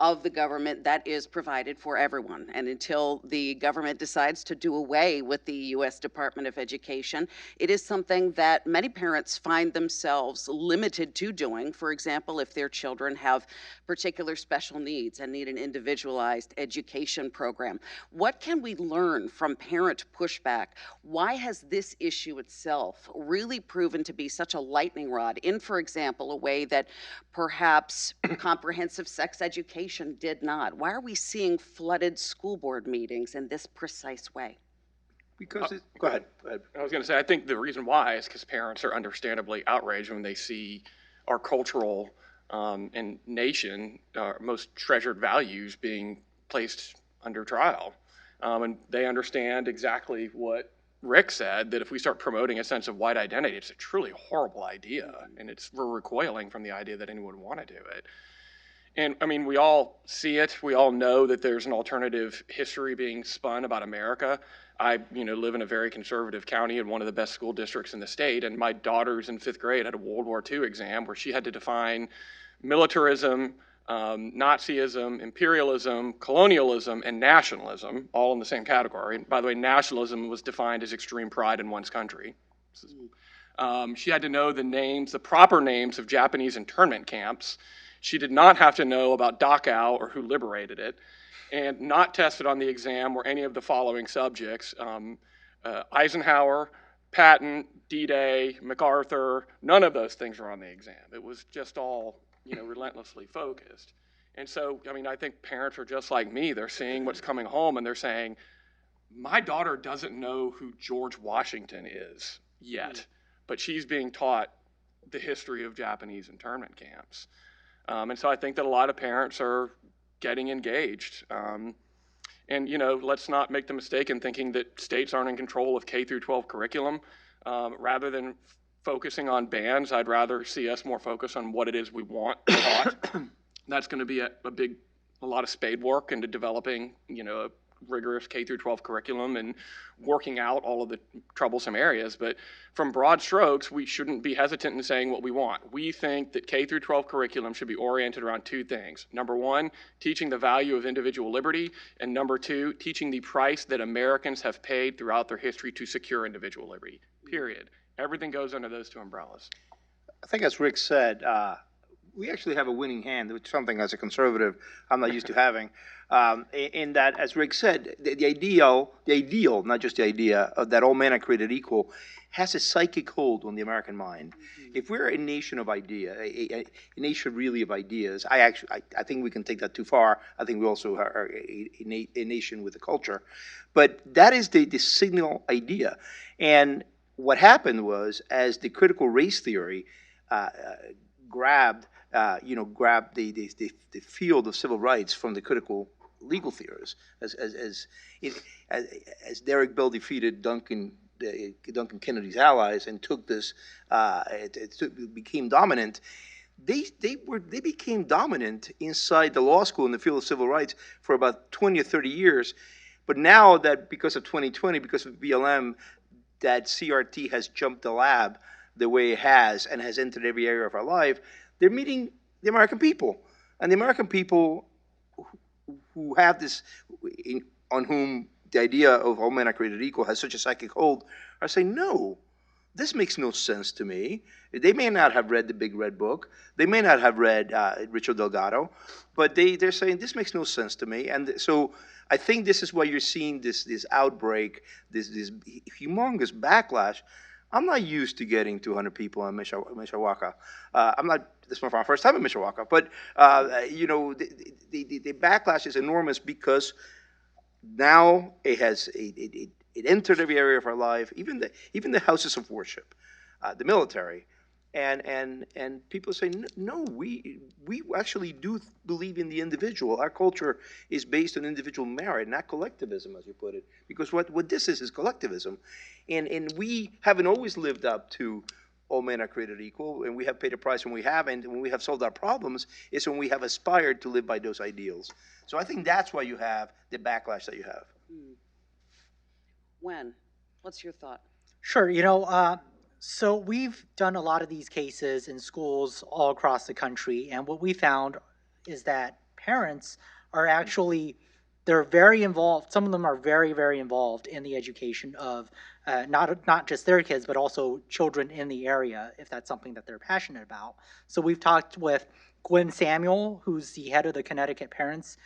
[SPEAKER 2] of the government that is provided for everyone. And until the government decides to do away with the U.S. Department of Education, it is something that many parents find themselves limited to doing. For example, if their children have particular special needs and need an individualized education program. What can we learn from parent pushback? Why has this issue itself really proven to be such a lightning rod in, for example, a way that perhaps comprehensive sex education did not? Why are we seeing flooded school board meetings in this precise way?
[SPEAKER 4] Because go ahead.
[SPEAKER 6] I was going to say, I think the reason why is because parents are understandably outraged when they see our cultural and nation, our most treasured values being placed under trial. And they understand exactly what Rick said, that if we start promoting a sense of white identity, it's a truly horrible idea. And we're recoiling from the idea that anyone would want to do it. And I mean, we all see it. We all know that there's an alternative history being spun about America. I, live in a very conservative county in one of the best school districts in the state, and my daughter's in 5th grade had a World War II exam where she had to define militarism, Nazism, imperialism, colonialism, and nationalism, all in the same category. And by the way, nationalism was defined as extreme pride in one's country. She had to know the proper names of Japanese internment camps. She did not have to know about Dachau or who liberated it. And not tested on the exam were any of the following subjects: Eisenhower, Patton, D-Day, MacArthur. None of those things were on the exam. It was just all, relentlessly focused. And so, I think parents are just like me. They're seeing what's coming home and they're saying, my daughter doesn't know who George Washington is yet, but she's being taught the history of Japanese internment camps. And so I think that a lot of parents are getting engaged. And, let's not make the mistake in thinking that states aren't in control of K through 12 curriculum. Rather than focusing on bans, I'd rather see us more focus on what it is we want taught. That's going to be a lot of spade work into developing, a rigorous K through 12 curriculum and working out all of the troublesome areas. But from broad strokes, we shouldn't be hesitant in saying what we want. We think that K through 12 curriculum should be oriented around 2 things. Number 1, teaching the value of individual liberty, and number 2, teaching the price that Americans have paid throughout their history to secure individual liberty, period. Everything goes under those 2 umbrellas.
[SPEAKER 4] I think as Rick said, we actually have a winning hand, which is something as a conservative I'm not used to having. In that, as Rick said, the ideal, not just the idea, of that all men are created equal, has a psychic hold on the American mind. Mm-hmm. If we're a nation of a nation really of ideas, I think we can take that too far. I think we also are a nation with a culture. But that is the signal idea. And what happened was, as the critical race theory grabbed the field of civil rights from the critical legal theorists, as Derek Bell defeated Duncan Kennedy's allies and took this, it became dominant. They became dominant inside the law school in the field of civil rights for about 20 or 30 years. But now that because of 2020, because of BLM, that CRT has jumped the lab the way it has and has entered every area of our life, they're meeting the American people. And the American people who have this, on whom the idea of all men are created equal has such a psychic hold, are saying, no, this makes no sense to me. They may not have read the Big Red Book. They may not have read Richard Delgado, but they're saying this makes no sense to me. And so I think this is why you're seeing this outbreak, this humongous backlash. I'm not used to getting 200 people in Mishawaka. I'm not. This is my first time in Mishawaka, but the backlash is enormous because now it entered every area of our life, even the houses of worship, the military, and people say no, we actually do believe in the individual. Our culture is based on individual merit, not collectivism, as you put it. Because what this is collectivism, and we haven't always lived up to all men are created equal, and we have paid a price when we haven't, and when we have solved our problems, is when we have aspired to live by those ideals. So I think that's why you have the backlash that you have.
[SPEAKER 2] When? What's your thought?
[SPEAKER 3] Sure. So we've done a lot of these cases in schools all across the country, and what we found is that parents are actually, they're very involved. Some of them are very, very involved in the education of not just their kids, but also children in the area, if that's something that they're passionate about. So we've talked with Gwen Samuel, who's the head of the Connecticut Parents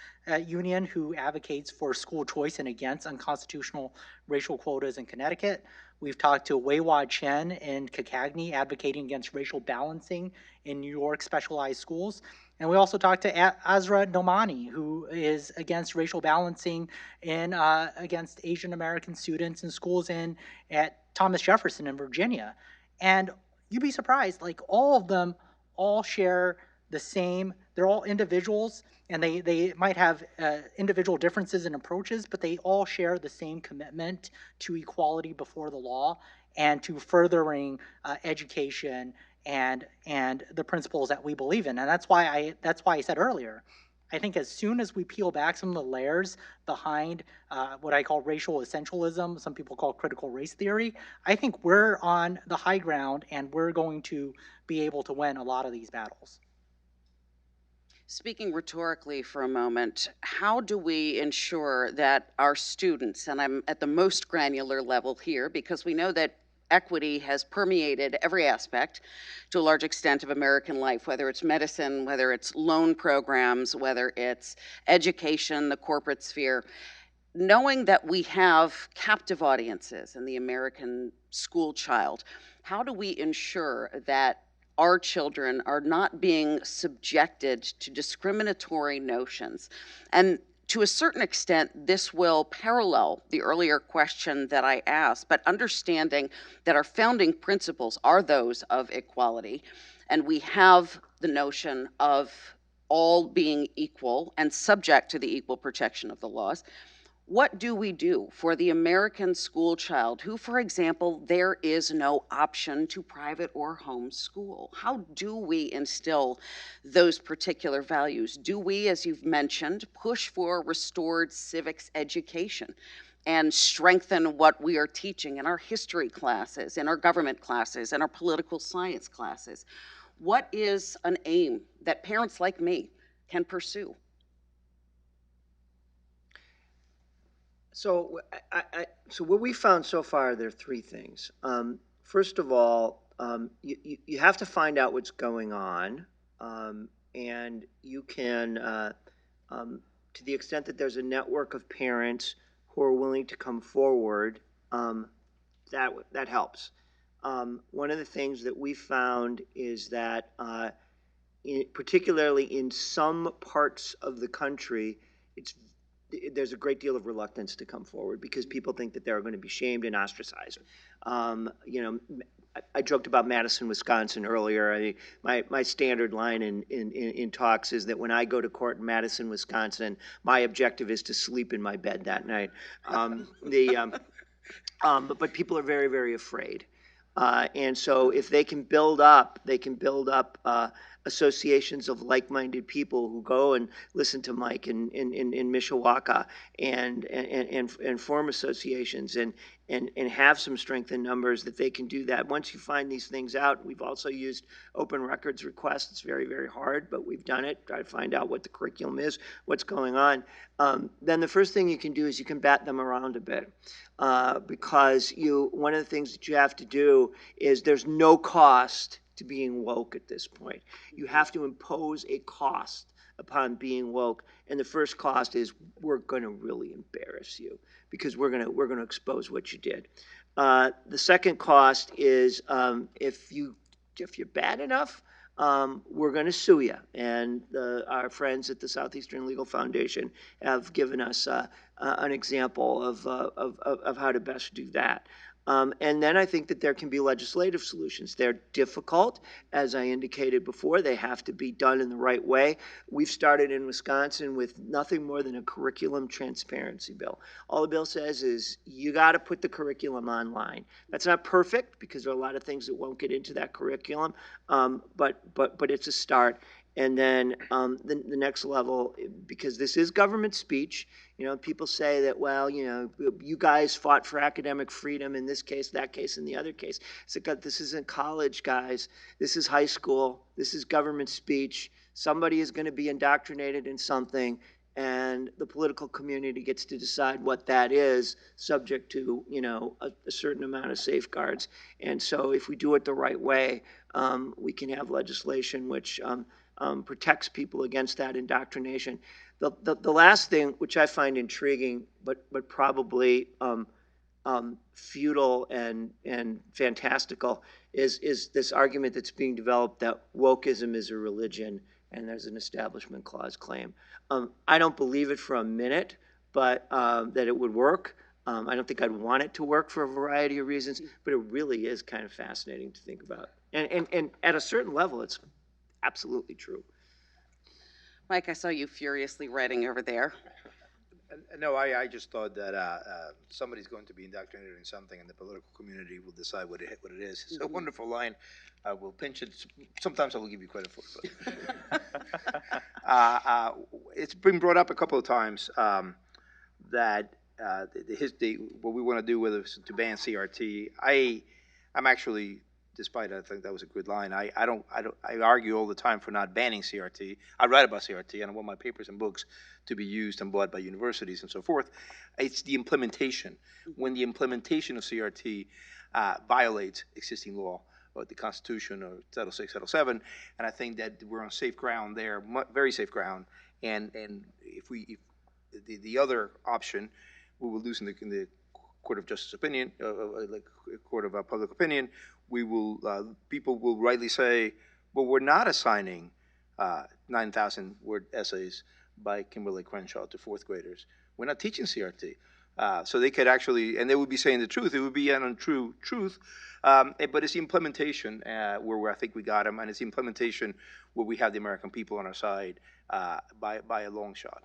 [SPEAKER 3] Union, who advocates for school choice and against unconstitutional racial quotas in Connecticut. We've talked to Wei-Wah Chen in Cacagney, advocating against racial balancing in New York specialized schools. And we also talked to Azra Nomani, who is against racial balancing in against Asian American students in schools at Thomas Jefferson in Virginia. And you'd be surprised, like all of them all share the same, they're all individuals, and they might have individual differences in approaches, but they all share the same commitment to equality before the law and to furthering education and the principles that we believe in. And that's why I said earlier, I think as soon as we peel back some of the layers behind what I call racial essentialism, some people call critical race theory, I think we're on the high ground and we're going to be able to win a lot of these battles.
[SPEAKER 2] Speaking rhetorically for a moment, how do we ensure that our students, and I'm at the most granular level here because we know that equity has permeated every aspect to a large extent of American life, whether it's medicine, whether it's loan programs, whether it's education, the corporate sphere. Knowing that we have captive audiences in the American school child, how do we ensure that our children are not being subjected to discriminatory notions? And to a certain extent, this will parallel the earlier question that I asked, but understanding that our founding principles are those of equality, and we have the notion of all being equal and subject to the equal protection of the laws. What do we do for the American school child who, for example, there is no option to private or home school? How do we instill those particular values? Do we, as you've mentioned, push for restored civics education and strengthen what we are teaching in our history classes, in our government classes, in our political science classes? What is an aim that parents like me can pursue?
[SPEAKER 5] So, so what we found so far, there are three things. First of all, you have to find out what's going on, and you can, to the extent that there's a network of parents who are willing to come forward, that helps. One of the things that we found is that, particularly in some parts of the country, there's a great deal of reluctance to come forward because people think that they're going to be shamed and ostracized. I joked about Madison, Wisconsin earlier. My standard line in talks is that when I go to court in Madison, Wisconsin, my objective is to sleep in my bed that night. But people are very, very afraid. And so if they can build up a associations of like-minded people who go and listen to Mike in Mishawaka and form associations and have some strength in numbers that they can do that. Once you find these things out, we've also used open records requests. It's very, very hard, but we've done it, try to find out what the curriculum is, what's going on. Then the first thing you can do is you can bat them around a bit. Because one of the things that you have to do is there's no cost to being woke at this point. You have to impose a cost upon being woke, and the first cost is we're going to really embarrass you because we're going to expose what you did. The second cost is if you're bad enough, we're going to sue you. And our friends at the Southeastern Legal Foundation have given us an example of how to best do that. And then I think that there can be legislative solutions. They're difficult, as I indicated before. They have to be done in the right way. We've started in Wisconsin with nothing more than a curriculum transparency bill. All the bill says is you got to put the curriculum online. That's not perfect because there are a lot of things that won't get into that curriculum, but it's a start. And then the next level, because this is government speech, people say that, well, you guys fought for academic freedom in this case, that case, and the other case. It's like, this isn't college, guys. This is high school. This is government speech. Somebody is going to be indoctrinated in something, and the political community gets to decide what that is, subject to, a certain amount of safeguards. And so if we do it the right way, we can have legislation which protects people against that indoctrination. The last thing, which I find intriguing, but probably futile and fantastical, is this argument that's being developed that wokeism is a religion and there's an establishment clause claim. I don't believe it for a minute, but that it would work. I don't think I'd want it to work for a variety of reasons, but it really is kind of fascinating to think about. And at a certain level, it's absolutely true.
[SPEAKER 2] Mike, I saw you furiously writing over there.
[SPEAKER 4] No, I just thought that somebody's going to be indoctrinated in something, and the political community will decide what it is. It's a wonderful line. I will pinch it. Sometimes I will give you credit for it. But it's been brought up a couple of times that what we want to do, whether it's to ban CRT. I'm actually, despite I think that was a good line, I argue all the time for not banning CRT. I write about CRT, and I want my papers and books to be used and bought by universities and so forth. It's the implementation. When the implementation of CRT violates existing law, or the Constitution, or Title VI, Title VII, and I think that we're on safe ground there, very safe ground. And if the other option, we will lose in the Court of Justice opinion, like Court of Public Opinion. We will people will rightly say, well, we're not assigning 9,000 word essays by Kimberly Crenshaw to fourth graders. We're not teaching CRT. So they could actually, and they would be saying the truth. It would be an untrue truth. But it's the implementation where I think we got them, and it's the implementation where we have the American people on our side by a long shot.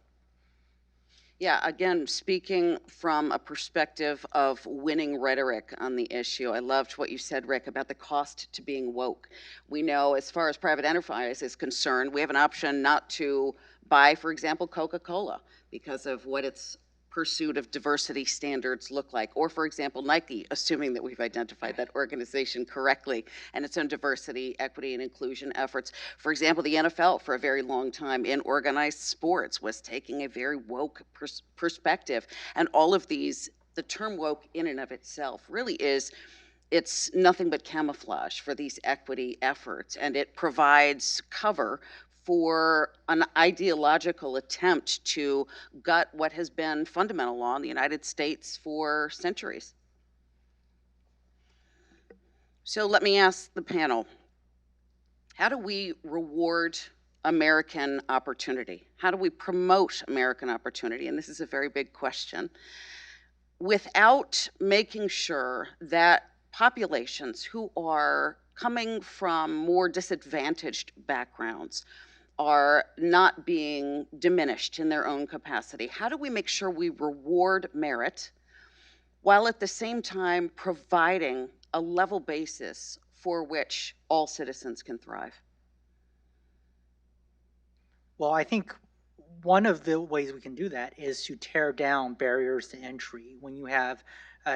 [SPEAKER 2] Yeah, again, speaking from a perspective of winning rhetoric on the issue, I loved what you said, Rick, about the cost to being woke. We know as far as private enterprise is concerned, we have an option not to buy, for example, Coca-Cola because of what its pursuit of diversity standards look like. Or, for example, Nike, assuming that we've identified that organization correctly and its own diversity, equity, and inclusion efforts. For example, the NFL, for a very long time in organized sports, was taking a very woke perspective. And all of these, the term woke in and of itself really is, it's nothing but camouflage for these equity efforts, and it provides cover for an ideological attempt to gut what has been fundamental law in the United States for centuries. So let me ask the panel, how do we reward American opportunity? How do we promote American opportunity? And this is a very big question, without making sure that populations who are coming from more disadvantaged backgrounds are not being diminished in their own capacity? How do we make sure we reward merit while at the same time providing a level basis for which all citizens can thrive?
[SPEAKER 3] Well, I think one of the ways we can do that is to tear down barriers to entry. When you have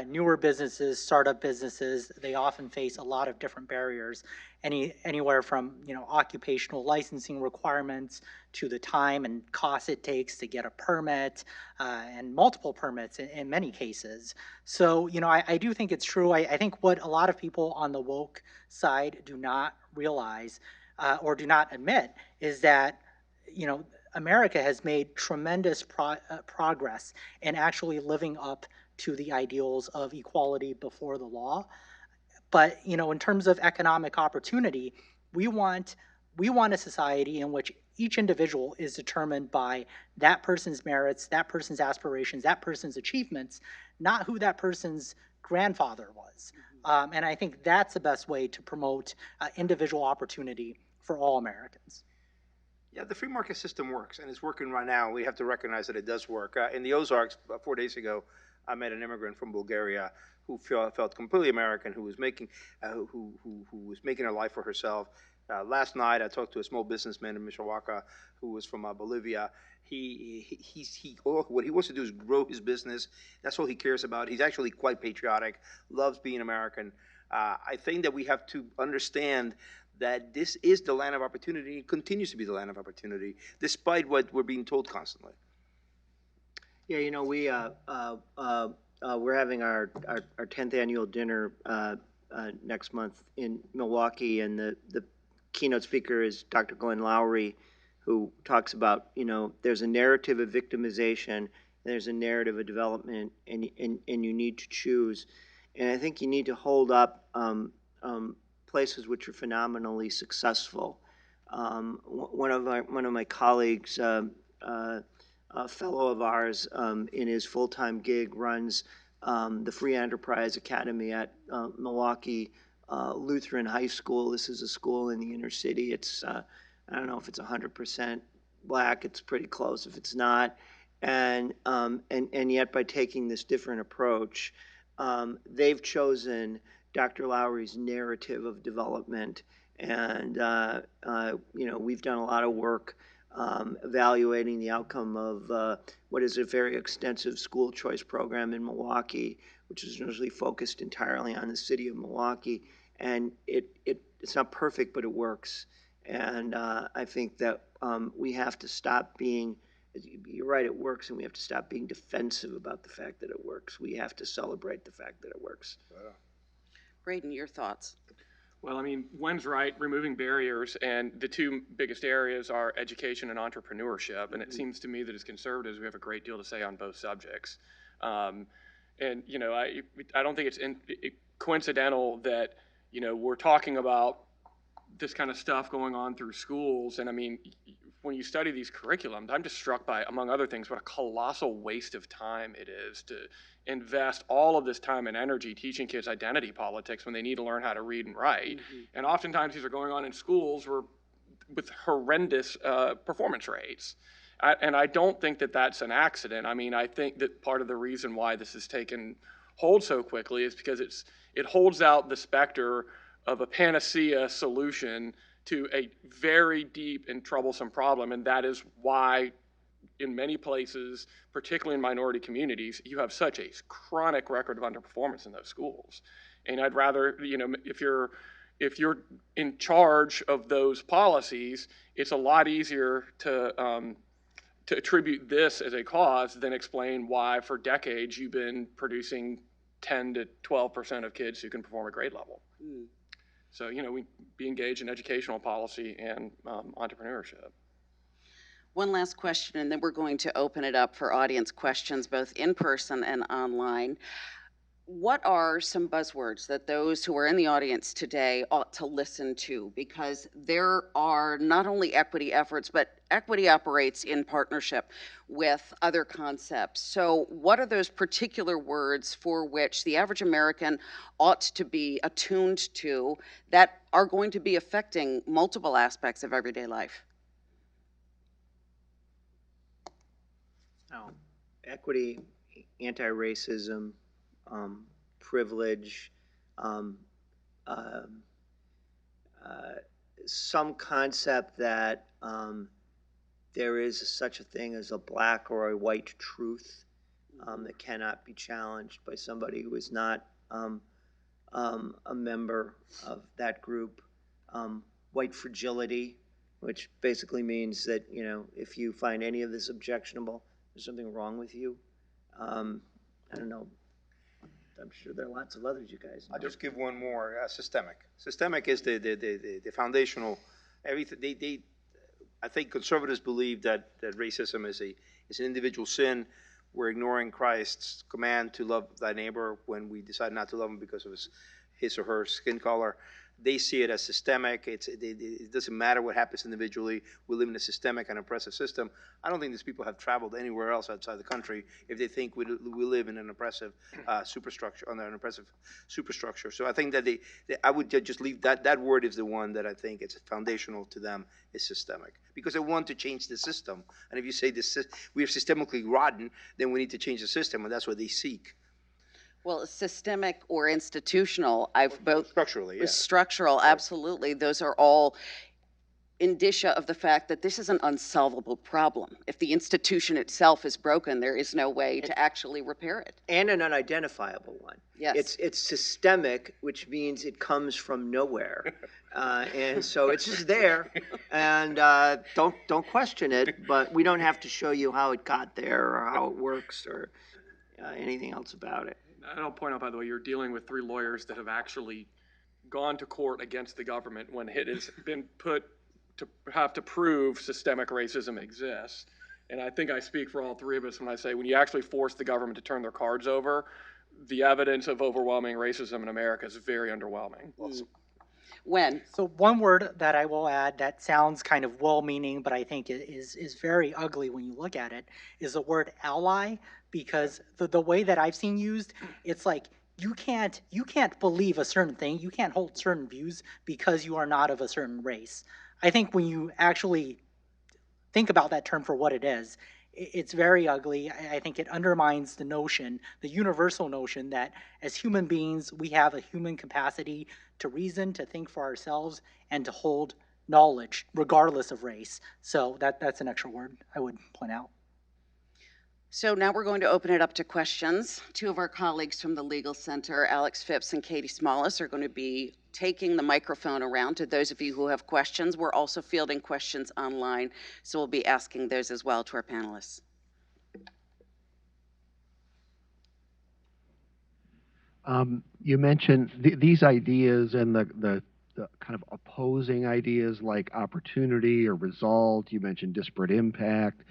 [SPEAKER 3] newer businesses, startup businesses, they often face a lot of different barriers, anywhere from occupational licensing requirements to the time and cost it takes to get a permit, and multiple permits in many cases. So I do think it's true. I think what a lot of people on the woke side do not realize, or do not admit, is that America has made tremendous progress in actually living up to the ideals of equality before the law. But in terms of economic opportunity, we want a society in which each individual is determined by that person's merits, that person's aspirations, that person's achievements, not who that person's grandfather was. And I think that's the best way to promote individual opportunity for all Americans.
[SPEAKER 4] Yeah, the free market system works, and it's working right now. We have to recognize that it does work. In the Ozarks, 4 days ago, I met an immigrant from Bulgaria who felt completely American, who was making who was making a life for herself. Last night, I talked to a small businessman in Mishawaka who was from Bolivia. What he wants to do is grow his business. That's all he cares about. He's actually quite patriotic, loves being American. I think that we have to understand that this is the land of opportunity. It continues to be the land of opportunity, despite what we're being told constantly.
[SPEAKER 5] Yeah, we're having our 10th annual dinner next month in Milwaukee, and the keynote speaker is Dr. Glenn Lowry, who talks about, there's a narrative of victimization, there's a narrative of development, and you need to choose. And I think you need to hold up places which are phenomenally successful. One of my colleagues, a fellow of ours, in his full-time gig, runs the Free Enterprise Academy at Milwaukee Lutheran High School. This is a school in the inner city. It's I don't know if it's 100% black. It's pretty close if it's not. And yet by taking this different approach, they've chosen Dr. Lowry's narrative of development. And, we've done a lot of work evaluating the outcome of what is a very extensive school choice program in Milwaukee, which is usually focused entirely on the city of Milwaukee. And it's not perfect, but it works. And I think that we have to stop being, you're right, it works, and we have to stop being defensive about the fact that it works. We have to celebrate the fact that it works.
[SPEAKER 2] Braden, your thoughts?
[SPEAKER 6] Well, I mean, Wen's right, removing barriers, and the two biggest areas are education and entrepreneurship. And it seems to me that as conservatives, we have a great deal to say on both subjects. I don't think it's coincidental that, we're talking about this kind of stuff going on through schools. And I mean, when you study these curriculums, I'm just struck by, among other things, what a colossal waste of time it is to invest all of this time and energy teaching kids identity politics when they need to learn how to read and write. Mm-hmm. And oftentimes these are going on in schools with horrendous performance rates. And I don't think that that's an accident. I mean, I think that part of the reason why this has taken hold so quickly is because it holds out the specter of a panacea solution to a very deep and troublesome problem. And that is why in many places, particularly in minority communities, you have such a chronic record of underperformance in those schools. And I'd rather, if you're in charge of those policies, it's a lot easier to attribute this as a cause than explain why for decades you've been producing 10 to 12% of kids who can perform at grade level. Mm. So, we be engaged in educational policy and entrepreneurship.
[SPEAKER 2] One last question, and then we're going to open it up for audience questions, both in person and online. What are some buzzwords that those who are in the audience today ought to listen to? Because there are not only equity efforts, but equity operates in partnership with other concepts. So what are those particular words for which the average American ought to be attuned to that are going to be affecting multiple aspects of everyday life?
[SPEAKER 5] Equity, anti-racism, privilege, some concept that there is such a thing as a black or a white truth that cannot be challenged by somebody who is not a member of that group. White fragility, which basically means that, you know, if you find any of this objectionable, there's something wrong with you. I don't know. I'm sure there are lots of others you guys know.
[SPEAKER 4] I'll just give one more, systemic. Systemic is the foundational, everything, I think conservatives believe that racism is an individual sin. We're ignoring Christ's command to love thy neighbor when we decide not to love him because of his or her skin color. They see it as systemic. It doesn't matter what happens individually. We live in a systemic and oppressive system. I don't think these people have traveled anywhere else outside the country if they think we live in an oppressive superstructure, under an oppressive superstructure. So I think that I would just leave that word is the one that I think it's foundational to them, is systemic, because they want to change the system. And if you say we are systemically rotten, then we need to change the system, and that's what they seek.
[SPEAKER 2] Well, systemic or institutional, I've both.
[SPEAKER 4] Structurally, yeah.
[SPEAKER 2] Structural, absolutely. Those are all indicia of the fact that this is an unsolvable problem. If the institution itself is broken, there is no way to actually repair it.
[SPEAKER 5] And an unidentifiable one.
[SPEAKER 2] Yes.
[SPEAKER 5] It's systemic, which means it comes from nowhere. And so it's just there, and don't question it, but we don't have to show you how it got there or how it works or anything else about it.
[SPEAKER 6] And I'll point out, by the way, you're dealing with 3 lawyers that have actually gone to court against the government when it has been put to have to prove systemic racism exists. And I think I speak for all 3 of us when I say when you actually force the government to turn their cards over, the evidence of overwhelming racism in America is very underwhelming.
[SPEAKER 2] When?
[SPEAKER 3] So one word that I will add that sounds kind of well-meaning, but I think is very ugly when you look at it, is the word ally, because the way that I've seen used, it's like you can't believe a certain thing, you can't hold certain views because you are not of a certain race. I think when you actually think about that term for what it is, it's very ugly. I think it undermines the notion, the universal notion, that as human beings, we have a human capacity to reason, to think for ourselves, and to hold knowledge, regardless of race. So that's an extra word I would point out.
[SPEAKER 2] So now we're going to open it up to questions. 2 of our colleagues from the Legal Center, Alex Phipps and Katie Smallus, are going to be taking the microphone around to those of you who have questions. We're also fielding questions online, so we'll be asking those as well to our panelists.
[SPEAKER 7] You mentioned these ideas and the kind of opposing ideas like opportunity or result. You mentioned disparate impact.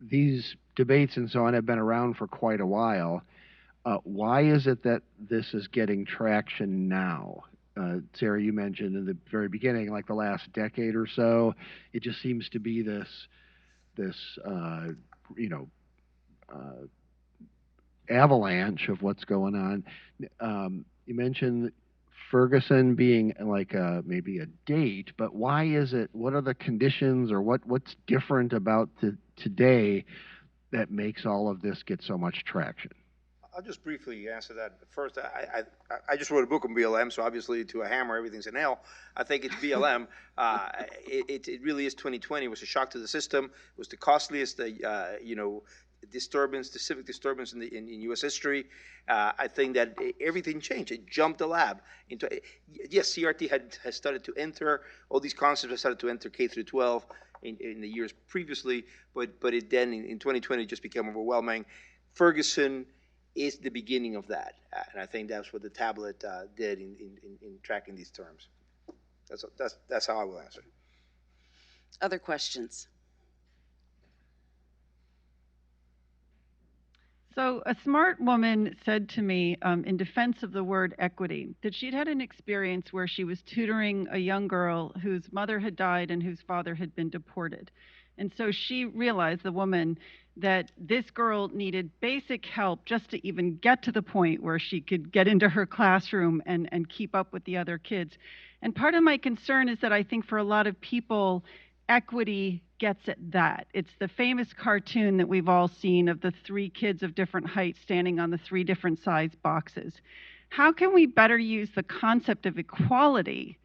[SPEAKER 7] These debates and so on have been around for quite a while. Why is it that this is getting traction now? Sarah, you mentioned in the very beginning, like the last decade or so, it just seems to be this avalanche of what's going on. You mentioned Ferguson being like maybe a date, but why is it? What are the conditions, or what's different about today that makes all of this get so much traction?
[SPEAKER 4] I'll just briefly answer that. First, I just wrote a book on BLM, so obviously to a hammer, everything's a nail. I think it's BLM. It really is 2020. It was a shock to the system. It was the costliest, disturbance, the civic disturbance in U.S. history. I think that everything changed. It jumped the lab into. Yes, CRT has started to enter. All these concepts have started to enter K through 12 in the years previously, but it then in 2020 just became overwhelming. Ferguson is the beginning of that, and I think that's what the tablet did in tracking these terms. That's how I will answer.
[SPEAKER 2] Other questions?
[SPEAKER 8] So a smart woman said to me in defense of the word equity that she'd had an experience where she was tutoring a young girl whose mother had died and whose father had been deported. And so she realized, the woman, that this girl needed basic help just to even get to the point where she could get into her classroom and keep up with the other kids. And part of my concern is that I think for a lot of people, equity gets at that. It's the famous cartoon that we've all seen of the 3 kids of different heights standing on the 3 different size boxes. How can we better use the concept of equality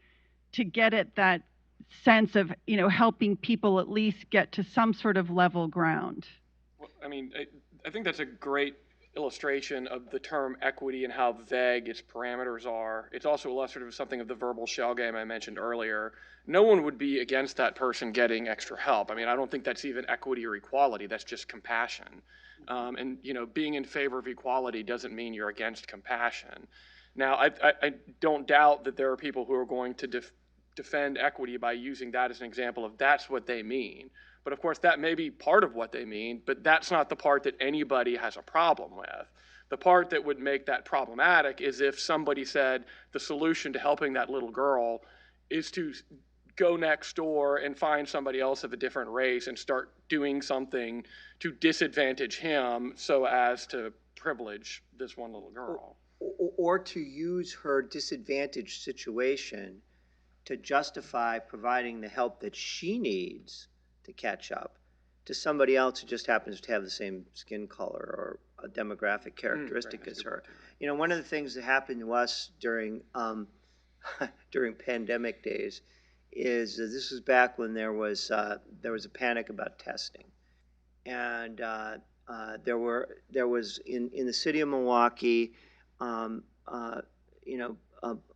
[SPEAKER 8] to get at that sense of, helping people at least get to some sort of level ground.
[SPEAKER 6] Well, I mean, I think that's a great illustration of the term equity and how vague its parameters are. It's also illustrative of something of the verbal shell game I mentioned earlier. No one would be against that person getting extra help. I mean, I don't think that's even equity or equality. That's just compassion. And being in favor of equality doesn't mean you're against compassion. Now, I don't doubt that there are people who are going to defend equity by using that as an example of that's what they mean. But of course, that may be part of what they mean, but that's not the part that anybody has a problem with. The part that would make that problematic is if somebody said the solution to helping that little girl is to go next door and find somebody else of a different race and start doing something to disadvantage him so as to privilege this one little girl.
[SPEAKER 5] Or to use her disadvantaged situation to justify providing the help that she needs to catch up to somebody else who just happens to have the same skin color or a demographic characteristic as her. One of the things that happened to us during during pandemic days is this was back when there was a panic about testing, and there was in the city of Milwaukee,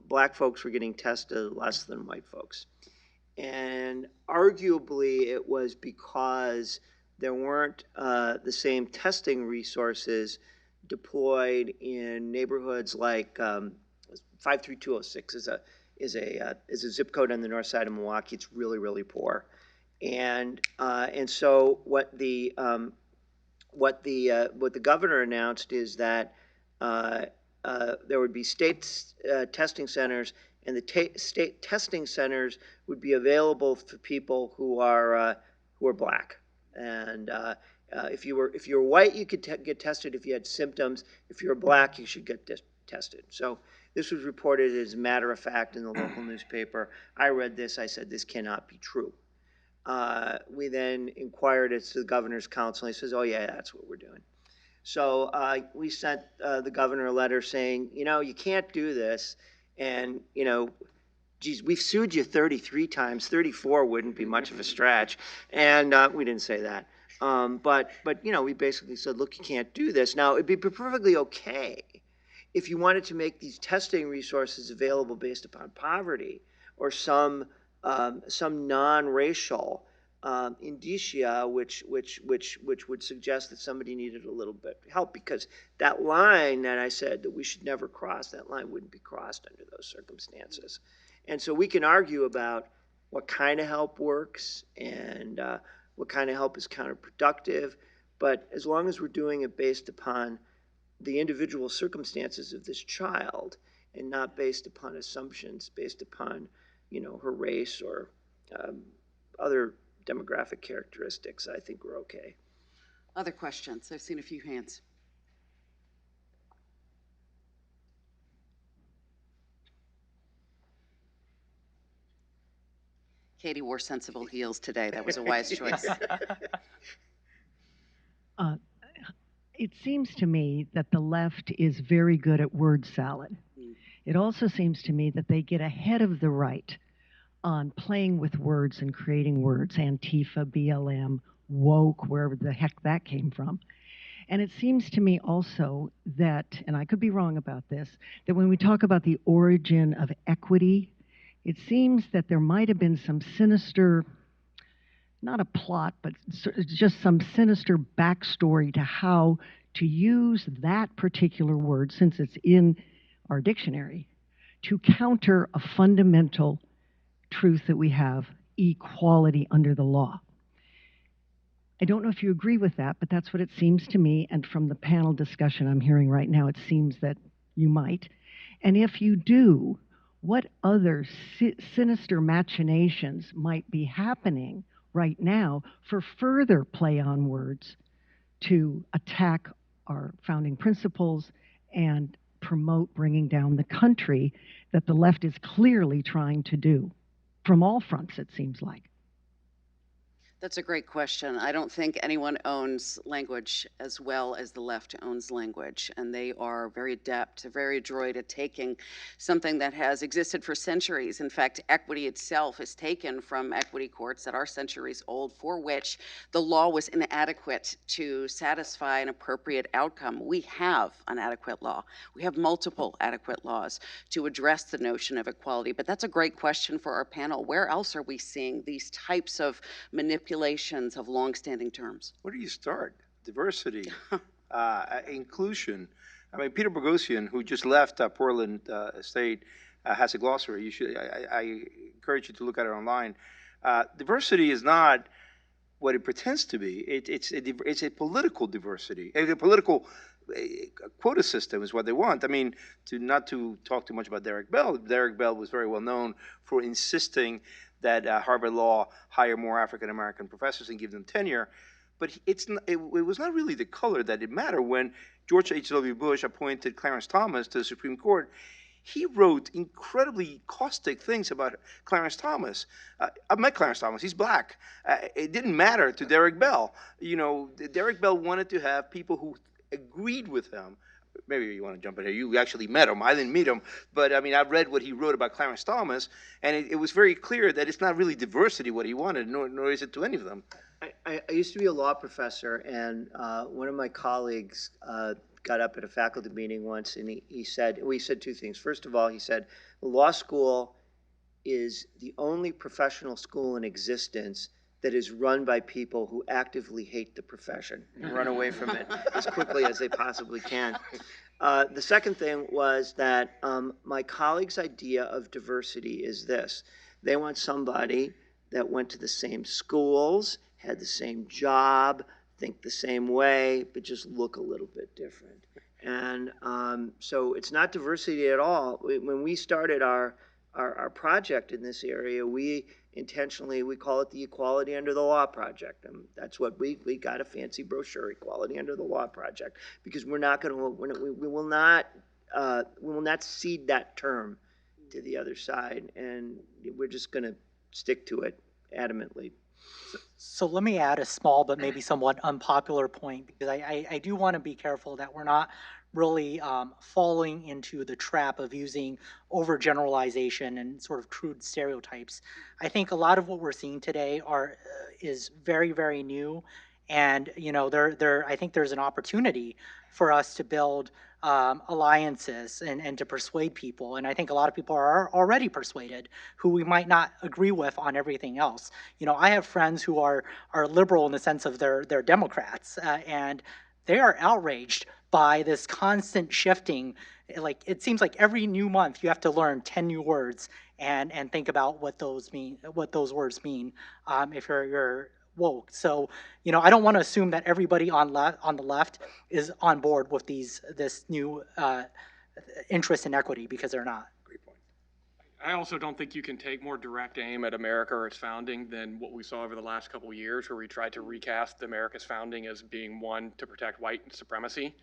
[SPEAKER 5] black folks were getting tested less than white folks. And arguably it was because there weren't the same testing resources deployed in neighborhoods like 53206 is a zip code on the north side of Milwaukee. It's really, really poor. And so what the governor announced is that there would be state testing centers, and the state testing centers would be available for people who are black. And if you were white, you could get tested if you had symptoms. If you're black, you should get tested. So this was reported as a matter of fact in the local newspaper. I read this. I said, this cannot be true. We then inquired as to the governor's council. He says, oh yeah, that's what we're doing. So we sent the governor a letter saying, you can't do this. And, geez, we've sued you 33 times. 34 wouldn't be much of a stretch. And we didn't say that. But we basically said, look, you can't do this. Now, it'd be perfectly okay if you wanted to make these testing resources available based upon poverty or some non-racial indicia which would suggest that somebody needed a little bit of help, because that line that I said that we should never cross, that line wouldn't be crossed under those circumstances. And so we can argue about what kind of help works and what kind of help is counterproductive, but as long as we're doing it based upon the individual circumstances of this child and not based upon assumptions based upon her race or other demographic characteristics, I think we're okay.
[SPEAKER 2] Other questions? I've seen a few hands. Katie wore sensible heels today. That was a wise choice.
[SPEAKER 9] It seems to me that the left is very good at word salad. It also seems to me that they get ahead of the right on playing with words and creating words, Antifa, BLM, woke, wherever the heck that came from. And it seems to me also that, and I could be wrong about this, that when we talk about the origin of equity, it seems that there might have been some sinister, not a plot, but just some sinister backstory to how to use that particular word, since it's in our dictionary, to counter a fundamental truth that we have, equality under the law. I don't know if you agree with that, but that's what it seems to me, and from the panel discussion I'm hearing right now, it seems that you might. And if you do, what other sinister machinations might be happening right now for further play on words to attack our founding principles and promote bringing down the country that the left is clearly trying to do from all fronts, it seems like?
[SPEAKER 2] That's a great question. I don't think anyone owns language as well as the left owns language, and they are very adept, very adroit at taking something that has existed for centuries. In fact, equity itself is taken from equity courts that are centuries old, for which the law was inadequate to satisfy an appropriate outcome. We have an adequate law. We have multiple adequate laws to address the notion of equality, but that's a great question for our panel. Where else are we seeing these types of manipulations of longstanding terms?
[SPEAKER 4] Where do you start? Diversity, inclusion. I mean, Peter Boghossian, who just left Portland State, has a glossary. You should. I encourage you to look at it online. Diversity is not what it pretends to be. It's a political diversity. A political quota system is what they want. I mean, not to talk too much about Derek Bell. Derek Bell was very well known for insisting that Harvard Law hire more African American professors and give them tenure. But it was not really the color that it mattered. When George H.W. Bush appointed Clarence Thomas to the Supreme Court, he wrote incredibly caustic things about Clarence Thomas. I've met Clarence Thomas. He's black. It didn't matter to Derek Bell. You know, Derek Bell wanted to have people who agreed with him. Maybe you want to jump in here. You actually met him. I didn't meet him. But, I mean, I've read what he wrote about Clarence Thomas, and it was very clear that it's not really diversity what he wanted, nor is it to any of them.
[SPEAKER 5] I used to be a law professor, and one of my colleagues got up at a faculty meeting once, and he said two things. First of all, he said, the law school is the only professional school in existence that is run by people who actively hate the profession and run away from it as quickly as they possibly can. The second thing was that my colleague's idea of diversity is this. They want somebody that went to the same schools, had the same job, think the same way, but just look a little bit different. And so it's not diversity at all. When we started our project in this area, we call it the Equality Under the Law Project. And that's what we got a fancy brochure, Equality Under the Law Project, because we will not cede that term to the other side, and we're just going to stick to it adamantly.
[SPEAKER 3] So let me add a small but maybe somewhat unpopular point, because I do want to be careful that we're not really falling into the trap of using overgeneralization and sort of crude stereotypes. I think a lot of what we're seeing today is very, very new, and I think there's an opportunity for us to build alliances and to persuade people. And I think a lot of people are already persuaded who we might not agree with on everything else. I have friends who are liberal in the sense of they're Democrats, and they are outraged by this constant shifting. Like, it seems like every new month you have to learn 10 new words and think about what those words mean if you're woke. So, I don't want to assume that everybody on the left is on board with this new interest in equity, because they're not.
[SPEAKER 4] Great point.
[SPEAKER 6] I also don't think you can take more direct aim at America or its founding than what we saw over the last couple of years, where we tried to recast America's founding as being one to protect white supremacy.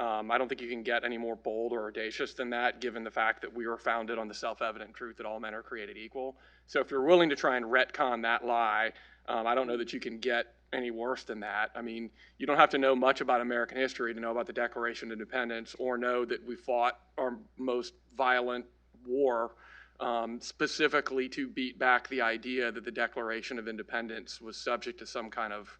[SPEAKER 6] I don't think you can get any more bold or audacious than that, given the fact that we were founded on the self-evident truth that all men are created equal. So if you're willing to try and retcon that lie, I don't know that you can get any worse than that. I mean, you don't have to know much about American history to know about the Declaration of Independence, or know that we fought our most violent war specifically to beat back the idea that the Declaration of Independence was subject to some kind of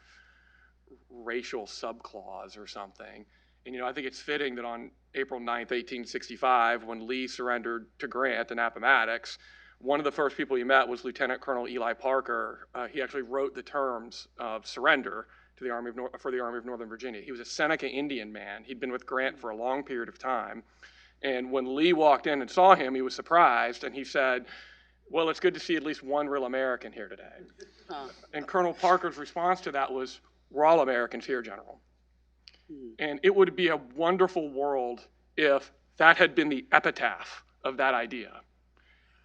[SPEAKER 6] racial subclause or something. And, I think it's fitting that on April 9th, 1865, when Lee surrendered to Grant in Appomattox, one of the first people he met was Lieutenant Colonel Eli Parker. He actually wrote the terms of surrender to the for the Army of Northern Virginia. He was a Seneca Indian man. He'd been with Grant for a long period of time. And when Lee walked in and saw him, he was surprised, and he said, "Well, it's good to see at least one real American here today." And Colonel Parker's response to that was, "We're all Americans here, General." And it would be a wonderful world if that had been the epitaph of that idea.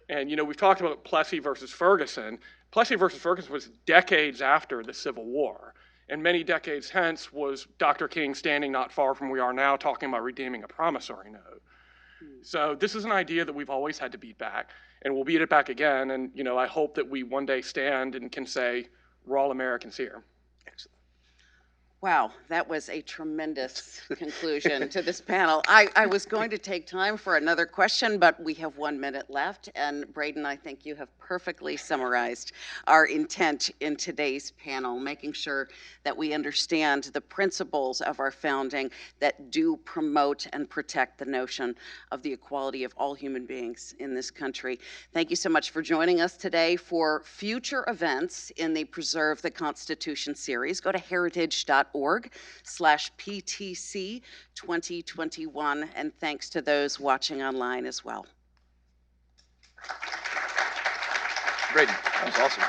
[SPEAKER 6] And, we've talked about Plessy versus Ferguson. Plessy versus Ferguson was decades after the Civil War. And many decades hence was Dr. King standing not far from where we are now talking about redeeming a promissory note. So this is an idea that we've always had to beat back, and we'll beat it back again. And, I hope that we one day stand and can say, we're all Americans here.
[SPEAKER 4] Excellent.
[SPEAKER 2] Wow, that was a tremendous conclusion to this panel. I was going to take time for another question, but we have 1 minute left. And Braden, I think you have perfectly summarized our intent in today's panel, making sure that we understand the principles of our founding that do promote and protect the notion of the equality of all human beings in this country. Thank you so much for joining us today. For future events in the Preserve the Constitution series, go to heritage.org/PTC 2021, and thanks to those watching online as well.
[SPEAKER 4] Great. That was awesome.